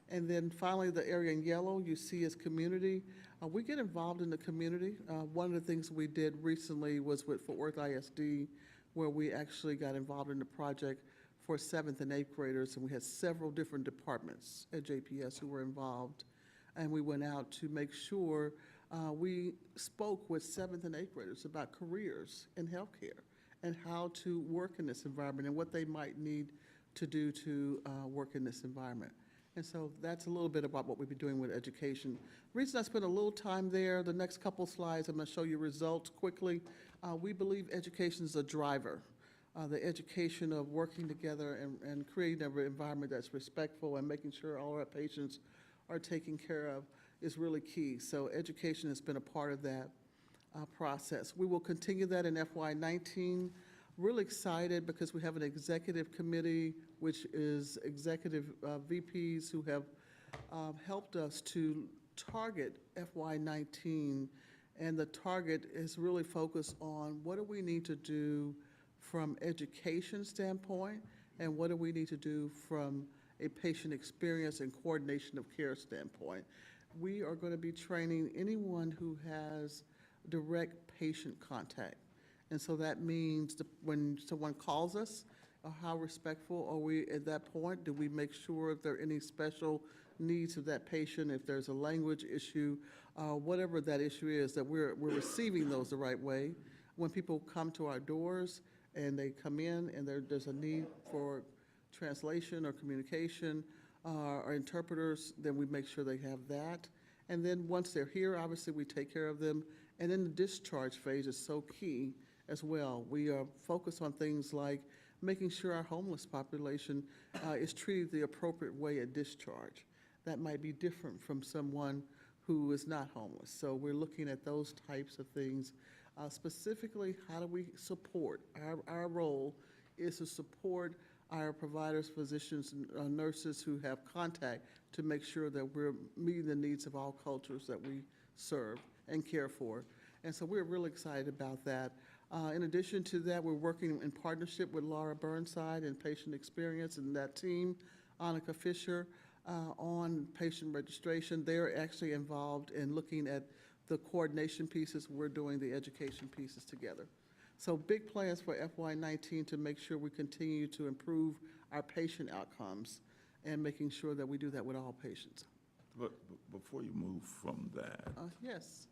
And then finally, the area in yellow you see is community. We get involved in the community. One of the things we did recently was with Fort Worth ISD, where we actually got involved in the project for 7th and 8th graders, and we had several different departments at JPS who were involved. And we went out to make sure we spoke with 7th and 8th graders about careers in healthcare and how to work in this environment and what they might need to do to work in this environment. And so that's a little bit about what we've been doing with education. The reason I spent a little time there, the next couple slides, I'm going to show you results quickly. We believe education is a driver. The education of working together and creating an environment that's respectful and making sure all our patients are taken care of is really key. So education has been a part of that process. We will continue that in FY19. Really excited because we have an executive committee, which is executive VPs who have helped us to target FY19. And the target is really focused on what do we need to do from education standpoint, and what do we need to do from a patient experience and coordination of care standpoint. We are going to be training anyone who has direct patient contact. And so that means when someone calls us, how respectful are we at that point? Do we make sure if there are any special needs of that patient, if there's a language issue, whatever that issue is, that we're receiving those the right way? When people come to our doors and they come in and there's a need for translation or communication or interpreters, then we make sure they have that. And then once they're here, obviously we take care of them. And then the discharge phase is so key as well. We are focused on things like making sure our homeless population is treated the appropriate way at discharge. That might be different from someone who is not homeless. So we're looking at those types of things. Specifically, how do we support? Our role is to support our providers, physicians, and nurses who have contact to make sure that we're meeting the needs of all cultures that we serve and care for. And so we're really excited about that. In addition to that, we're working in partnership with Laura Burnside and Patient Experience and that team, Annika Fisher, on patient registration. They're actually involved in looking at the coordination pieces. We're doing the education pieces together. So big plans for FY19 to make sure we continue to improve our patient outcomes and making sure that we do that with all patients. But before you move from that, Yes.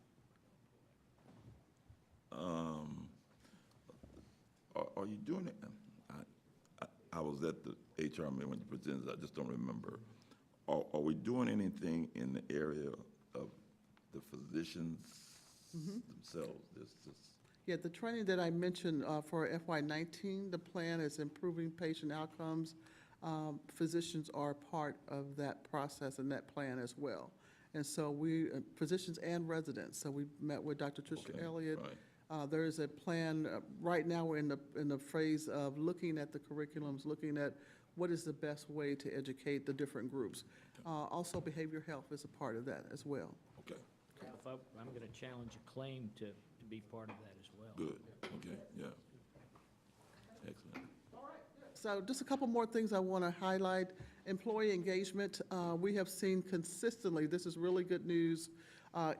are you doing it? I was at the HR meeting when you presented, I just don't remember. Are we doing anything in the area of the physicians themselves? Yeah, the training that I mentioned for FY19, the plan is improving patient outcomes. Physicians are part of that process and that plan as well. And so we, physicians and residents, so we met with Dr. Tricia Elliott. Right. There is a plan, right now we're in the phase of looking at the curriculums, looking at what is the best way to educate the different groups. Also, behavioral health is a part of that as well. Okay, I'm going to challenge a claim to be part of that as well. good, okay, yeah. Excellent. So just a couple more things I want to highlight. Employee engagement, we have seen consistently, this is really good news,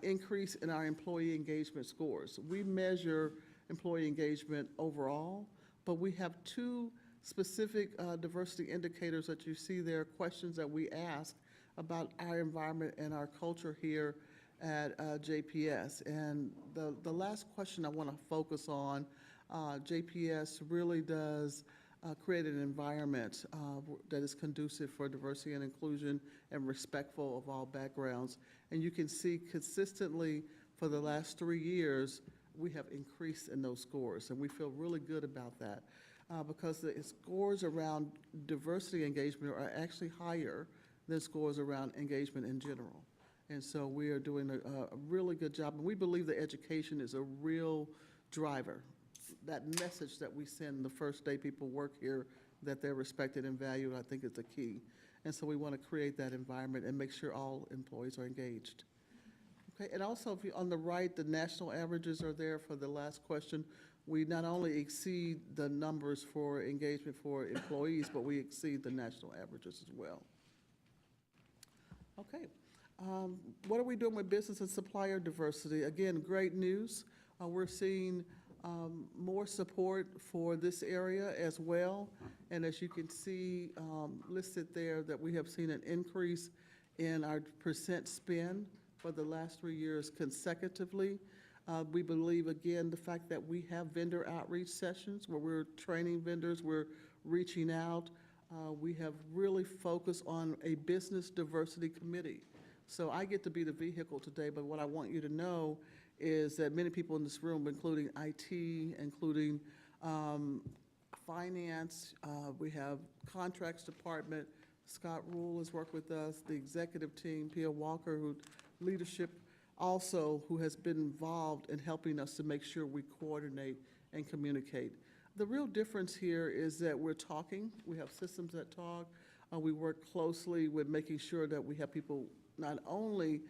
increase in our employee engagement scores. We measure employee engagement overall, but we have two specific diversity indicators that you see there, questions that we ask about our environment and our culture here at JPS. And the last question I want to focus on, JPS really does create an environment that is conducive for diversity and inclusion and respectful of all backgrounds. And you can see consistently for the last 3 years, we have increased in those scores. And we feel really good about that because the scores around diversity engagement are actually higher than scores around engagement in general. And so we are doing a really good job. And we believe that education is a real driver. That message that we send the first day people work here, that they're respected and valued, I think is the key. And so we want to create that environment and make sure all employees are engaged. Okay, and also if you, on the right, the national averages are there for the last question. We not only exceed the numbers for engagement for employees, but we exceed the national averages as well. Okay, what are we doing with business and supplier diversity? Again, great news. We're seeing more support for this area as well. And as you can see listed there, that we have seen an increase in our percent spend for the last 3 years consecutively. We believe, again, the fact that we have vendor outreach sessions where we're training vendors, we're reaching out we have really focused on a business diversity committee. So I get to be the vehicle today, but what I want you to know is that many people in this room, including IT, including finance, we have contracts department, Scott Rule has worked with us, the executive team, Pia Walker, who leadership also, who has been involved in helping us to make sure we coordinate and communicate. The real difference here is that we're talking, we have systems that talk, we work closely with making sure that we have people not only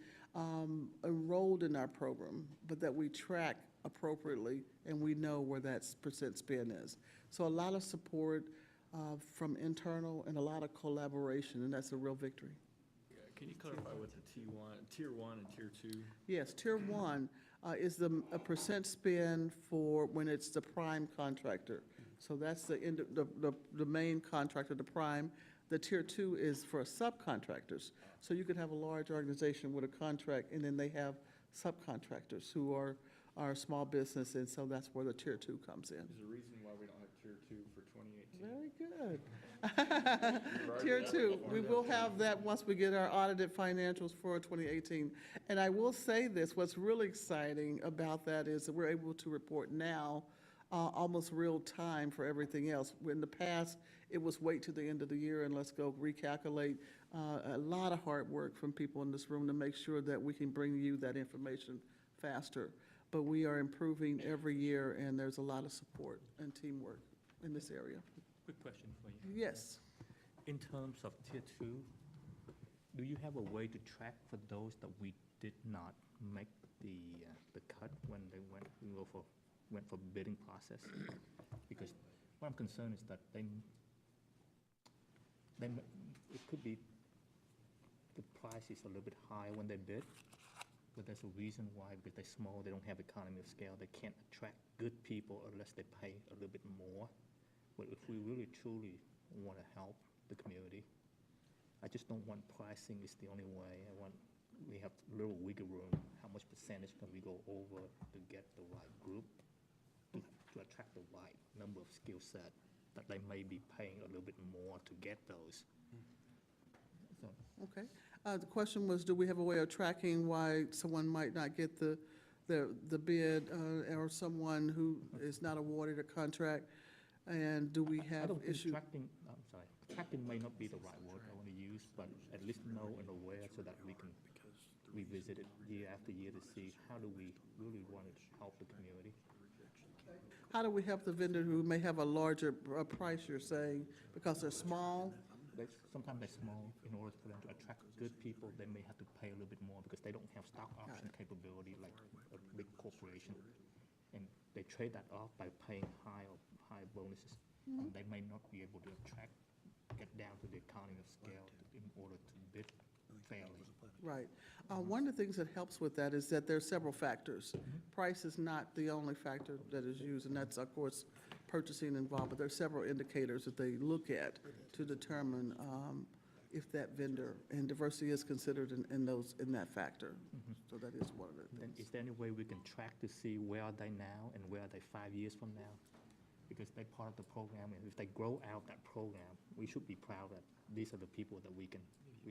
enrolled in our program, but that we track appropriately and we know where that percent spend is. So a lot of support from internal and a lot of collaboration, and that's a real victory. Can you clarify what the tier one and tier two? Yes, tier one is a percent spend for when it's the prime contractor. So that's the main contractor, the prime. The tier two is for subcontractors. So you could have a large organization with a contract, and then they have subcontractors who are small business, and so that's where the tier two comes in. Is there a reason why we don't have tier two for 2018? Very good. Tier two, we will have that once we get our audited financials for 2018. And I will say this, what's really exciting about that is that we're able to report now almost real time for everything else. In the past, it was wait to the end of the year and let's go recalculate. A lot of hard work from people in this room to make sure that we can bring you that information faster. But we are improving every year, and there's a lot of support and teamwork in this area. Quick question for you. Yes. In terms of tier two, do you have a way to track for those that we did not make the cut when they went for bidding process? Because what I'm concerned is that it could be the price is a little bit high when they bid, but there's a reason why, because they're small, they don't have economy of scale, they can't attract good people unless they pay a little bit more. But if we really truly want to help the community, I just don't want pricing is the only way. We have a little wiggle room. How much percentage can we go over to get the right group, to attract the right number of skill set that they may be paying a little bit more to get those. So, Okay. The question was, do we have a way of tracking why someone might not get the bid or someone who is not awarded a contract? And do we I have don't think issues? tracking may not be the right word I want to use, but at least know and aware so that we can revisit it year after year to see how do we really want to help the community. How do we help the vendor who may have a larger price, you're saying, because they're small? Sometimes they're small. In order for them to attract good people, they may have to pay a little bit more because they don't have stock option capability like a big corporation. And they trade that off by paying high bonuses. And they may not be able to get down to the economy of scale in order to bid fairly. Right. One of the things that helps with that is that there are several factors. Price is not the only factor that is used, and that's, of course, purchasing involved, but there are several indicators that they look at to determine if that vendor, and diversity is considered in that factor. So that is one of the Then things. is there any way we can track to see where are they now and where are they 5 years from now? Because they're part of the program, and if they grow out that program, we should be proud that these are the people that we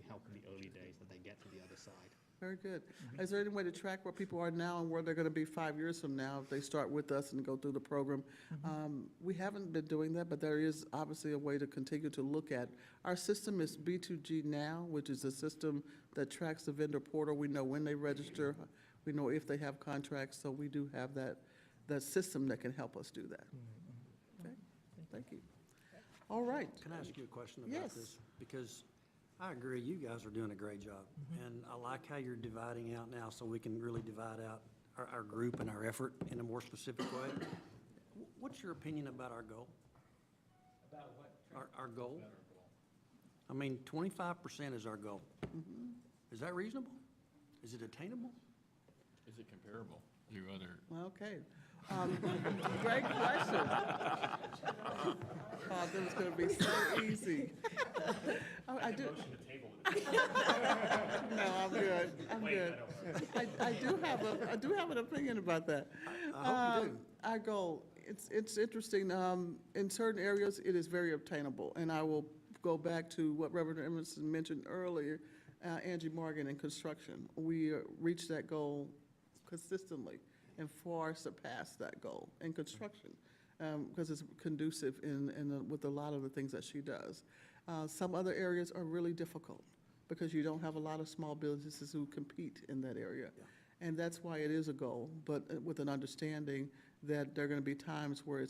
help in the early days, that they get to the other side. Very good. Is there any way to track where people are now and where they're going to be 5 years from now if they start with us and go through the program? We haven't been doing that, but there is obviously a way to continue to look at. Our system is B2G Now, which is a system that tracks the vendor portal. We know when they register. We know if they have contracts, so we do have that system that can help us do that. Okay, thank you. All right. Can I ask you a question about Yes. this? Because I agree, you guys are doing a great job. And I like how you're dividing out now so we can really divide out our group and our effort in a more specific way. What's your opinion about our goal? About what? Our goal? I mean, 25% is our goal. Is that reasonable? Is it attainable? Is it comparable to other? Okay. Great question. Thought that was going to be so easy. I do. No, I'm good. I'm good. I do have an opinion about that. I hope you do. Our goal, it's interesting. In certain areas, it is very obtainable, and I will go back to what Reverend Emerson mentioned earlier, Angie Morgan in construction. We reached that goal consistently and far surpassed that goal in construction because it's conducive with a lot of the things that she does. Some other areas are really difficult because you don't have a lot of small businesses who compete in that area. And that's why it is a goal, but with an understanding that there are going to be times where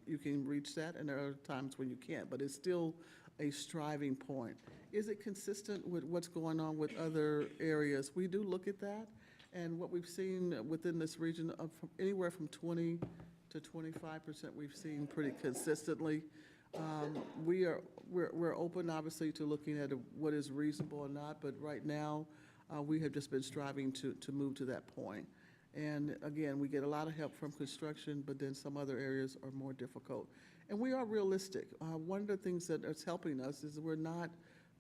you can reach that, and there are times when you can't, but it's still a striving point. Is it consistent with what's going on with other areas? We do look at that, and what we've seen within this region of anywhere from 20 to 25% we've seen pretty consistently. We're open, obviously, to looking at what is reasonable or not, but right now, we have just been striving to move to that point. And again, we get a lot of help from construction, but then some other areas are more difficult. And we are realistic. One of the things that is helping us is we're not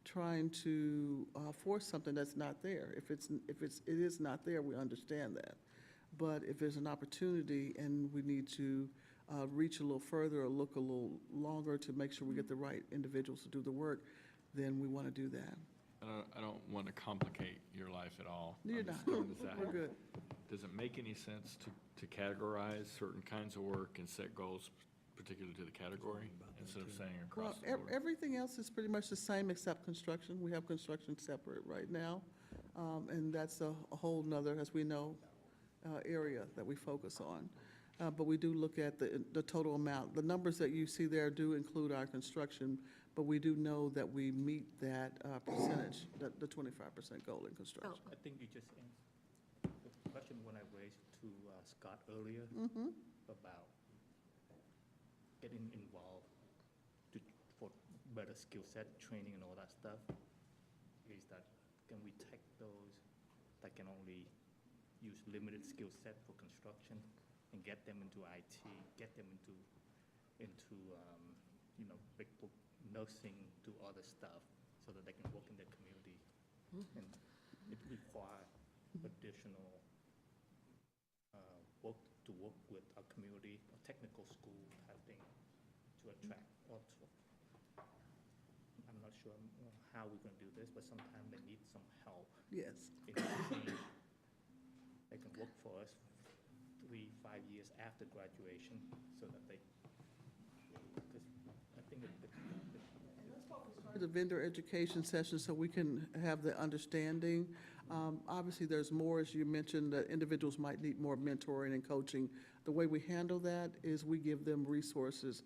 trying to force something that's not there. If it is not there, we understand that. But if there's an opportunity and we need to reach a little further or look a little longer to make sure we get the right individuals to do the work, then we want to do that. I don't want to complicate your life at all. You're I'm just not. throwing this out We're here. good. Does it make any sense to categorize certain kinds of work and set goals particular to the category instead of saying Well, across the board? everything else is pretty much the same except construction. We have construction separate right now. And that's a whole nother, as we know, area that we focus on. But we do look at the total amount. The numbers that you see there do include our construction, but we do know that we meet that percentage, the 25% goal in construction. I think you just answered the question when I raised to Scott earlier about getting involved for better skill set training and all that stuff. Is that can we take those that can only use limited skill set for construction and get them into IT, get them into big book nursing, do other stuff so that they can work in their community. And it requires additional work to work with our community, a technical school type thing to attract also. I'm not sure how we're going to do this, but sometimes they need some help. Yes. In training. They can work for us 3-5 years after graduation so that they, because I think The vendor education session so we can have the understanding. Obviously, there's more, as you mentioned, that individuals might need more mentoring and coaching. The way we handle that is we give them resources.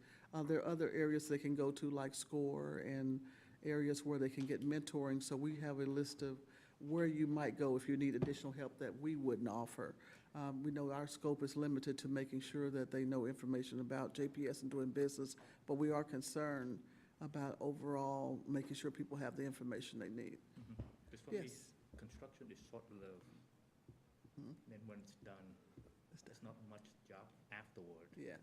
There are other areas they can go to, like SCORE and areas where they can get mentoring. So we have a list of where you might go if you need additional help that we wouldn't offer. We know our scope is limited to making sure that they know information about JPS and doing business, but we are concerned about overall making sure people have the information they need. Because for me, Yes. construction is short-lived. Then when it's done, there's not much job afterward. Yes.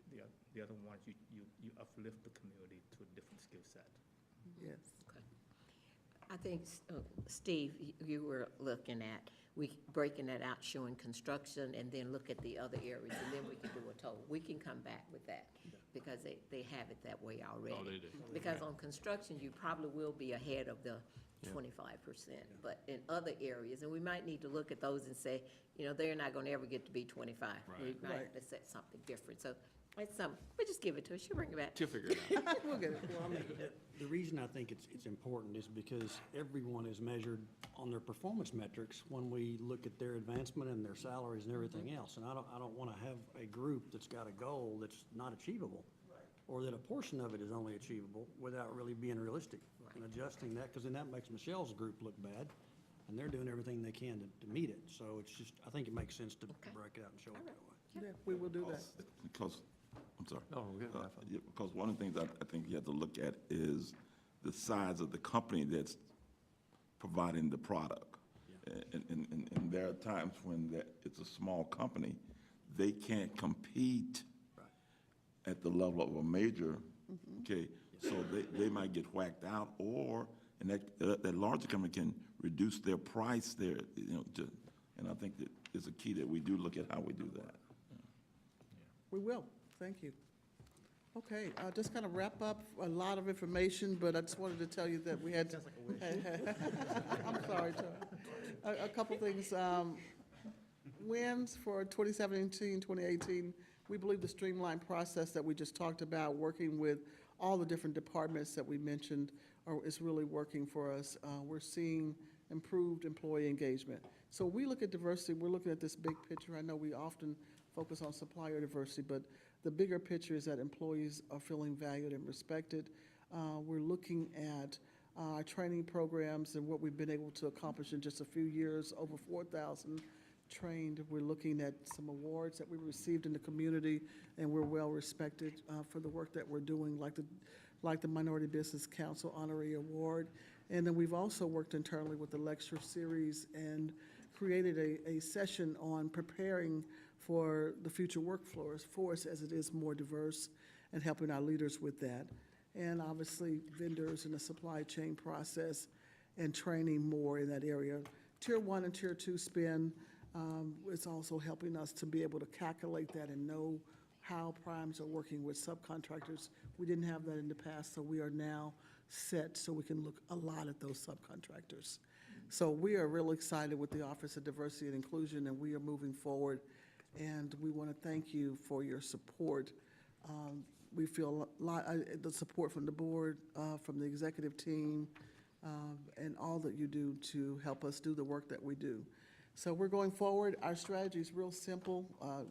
And the other ones, you uplift the community to a different skill set. Yes. Okay. I think, Steve, you were looking at, breaking that out, showing construction, and then look at the other areas, and then we can do a total. We can come back with that, because they have it that way already. Oh, they do. Because on construction, you probably will be ahead of the 25%, but in other areas, and we might need to look at those and say, they're not gonna ever get to be 25. We Right. might have to set something different, so it's something, but just give it to us, she'll bring it back. She'll figure it out. We'll get it. Well, I mean, the reason I think it's important is because everyone is measured on their performance metrics when we look at their advancement and their salaries and everything else. And I don't want to have a group that's got a goal that's not achievable. Or that a portion of it is only achievable without really being realistic. And adjusting that, because then that makes Michelle's group look bad, and they're doing everything they can to meet it. So it's just, I think it makes sense to break it out and show it that way. Yeah, we will do that. Because, I'm sorry. No, we're good. Yeah, because one of the things I think you have to look at is the size of the company that's providing the product. And there are times when it's a small company, they can't compete at the level of a major, okay? So they might get whacked out, and that larger company can reduce their price there, and I think that it's a key that we do look at how we do that. We will. Thank you. Okay, just kind of wrap up a lot of information, but I just wanted to tell you that we had. I'm sorry, Charlie. A couple things. Wins for 2017, 2018. We believe the streamlined process that we just talked about, working with all the different departments that we mentioned, is really working for us. We're seeing improved employee engagement. So we look at diversity, we're looking at this big picture. I know we often focus on supplier diversity, but the bigger picture is that employees are feeling valued and respected. We're looking at our training programs and what we've been able to accomplish in just a few years, over 4,000 trained. We're looking at some awards that we received in the community, and we're well respected for the work that we're doing, like the Minority Business Council Honorary Award. And then we've also worked internally with the lecture series and created a session on preparing for the future workforce as it is more diverse, and helping our leaders with that. And obviously vendors in the supply chain process and training more in that area. Tier 1 and Tier 2 spend, it's also helping us to be able to calculate that and know how primes are working with subcontractors. We didn't have that in the past, so we are now set so we can look a lot at those subcontractors. So we are really excited with the Office of Diversity and Inclusion, and we are moving forward. And we want to thank you for your support. We feel the support from the board, from the executive team, and all that you do to help us do the work that we do. So we're going forward. Our strategy is real simple.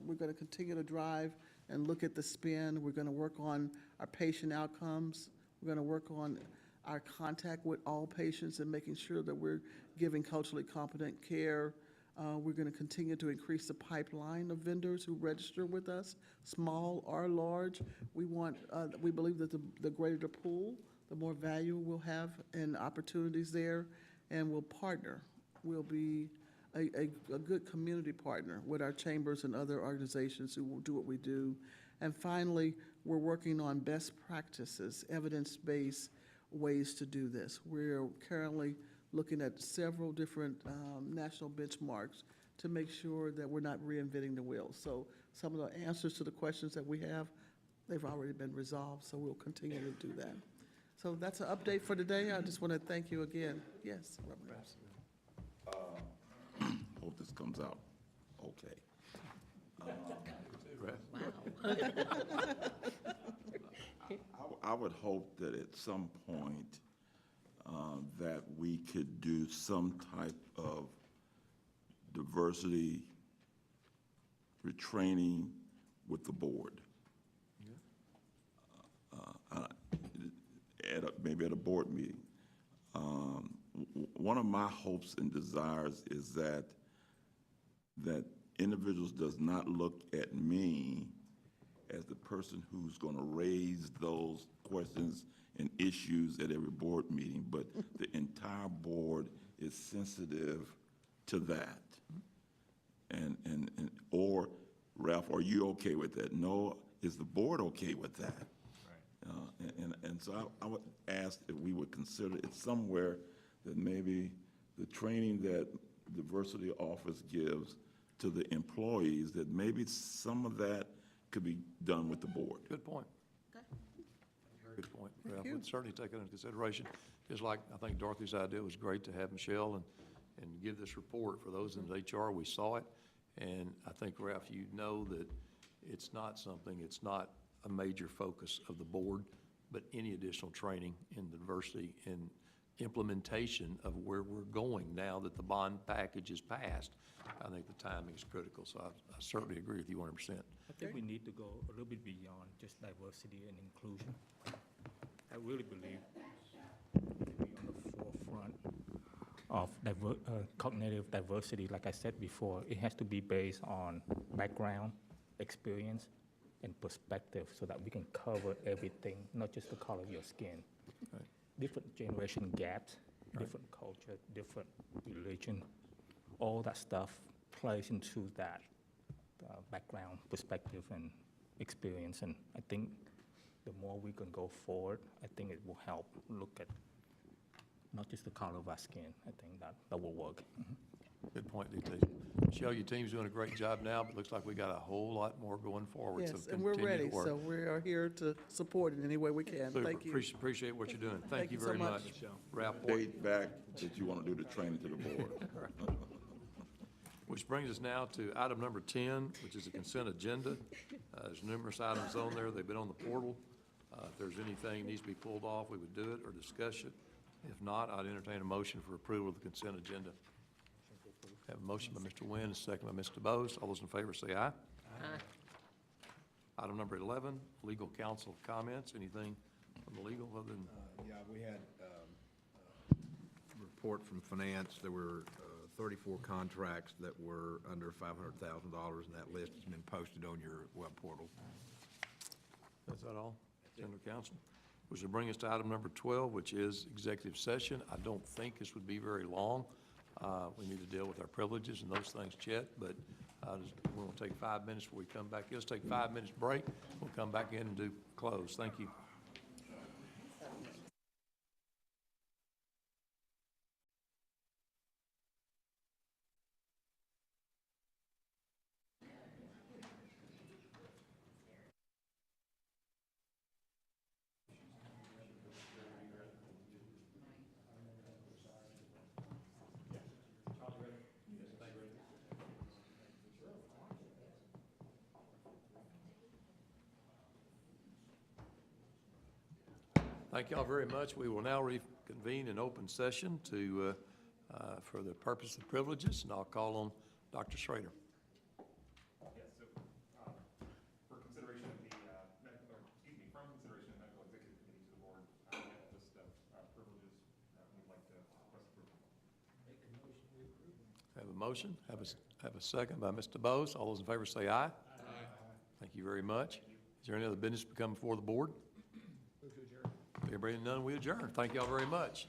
We're going to continue to drive and look at the spend. We're going to work on our patient outcomes. We're going to work on our contact with all patients and making sure that we're giving culturally competent care. We're going to continue to increase the pipeline of vendors who register with us, small or large. We believe that the greater the pool, the more value we'll have and opportunities there, and we'll partner. We'll be a good community partner with our chambers and other organizations who will do what we do. And finally, we're working on best practices, evidence-based ways to do this. We're currently looking at several different national benchmarks to make sure that we're not reinventing the wheel. So some of the answers to the questions that we have, they've already been resolved, so we'll continue to do that. So that's an update for today. I just want to thank you again. Yes, Reverend. Hope this comes out okay. I would hope that at some point that we could do some type of diversity retraining with the board. Maybe at a board meeting. One of my hopes and desires is that individuals does not look at me as the person who's going to raise those questions and issues at every board meeting, but the entire board is sensitive to that. Or, Ralph, are you okay with that? No, is the board okay with that? Right. And so I would ask if we would consider it somewhere that maybe the training that diversity office gives to the employees, that maybe some of that could be done with the board. Good point. Good point. We'd certainly take it into consideration. Just like I think Dorothy's idea was great to have Michelle and give this report. For those in the HR, we saw it. And I think, Ralph, you know that it's not a major focus of the board, but any additional training in diversity and implementation of where we're going now that the bond package is passed. I think the timing is critical, so I certainly agree with you 100%. I think we need to go a little bit beyond just diversity and inclusion. I really believe to be on the forefront of cognitive diversity. Like I said before, it has to be based on background, experience, and perspective so that we can cover everything, not just the color of your skin. Right. Different generation gaps, different culture, different religion, all that stuff plays into that background, perspective, and experience. And I think the more we can go forward, I think it will help look at not just the color of our skin. I think that will work. Good point, DT. Michelle, your team's doing a great job now, but it looks like we got a whole lot more going forward. So Yes, and we're continue to ready, work. so we are here to support in any way we can. Super. Thank you. Appreciate what you're doing. Thank Thank you you so very much. much. Ralph Boyd. Date back that you want to do the training to the board. Which brings us now to item number 10, which is a consent agenda. There's numerous items on there. They've been on the portal. If there's anything needs to be pulled off, we would do it or discuss it. If not, I'd entertain a motion for approval of the consent agenda. Have a motion by Mr. Nguyen, a second by Mr. Bose. All those in favor say aye. Aye. Item number 11, legal counsel comments. Anything from the legal other than? Yeah, we had a report from finance. There were 34 contracts that were under $500,000, and that list has been posted on your web portal. Is that all? General counsel? Which will bring us to item number 12, which is executive session. I don't think this would be very long. We need to deal with our privileges and those things, Chet, but we're going to take 5 minutes before we come back. Let's take 5 minutes break. We'll come back in and do close. Thank you. Thank y'all very much. We will now reconvene in open session to, for the purpose of privileges, and I'll call on Dr. Schrader. Yes, so for consideration of the medical, or excuse me, from consideration of medical executive committee to the board, we have a list of privileges that we'd like to request approval. Have a motion, have a second by Mr. Bose. All those in favor say aye. Aye. Thank you very much. Is there any other business to come before the board? Everybody none, we adjourn. Thank y'all very much.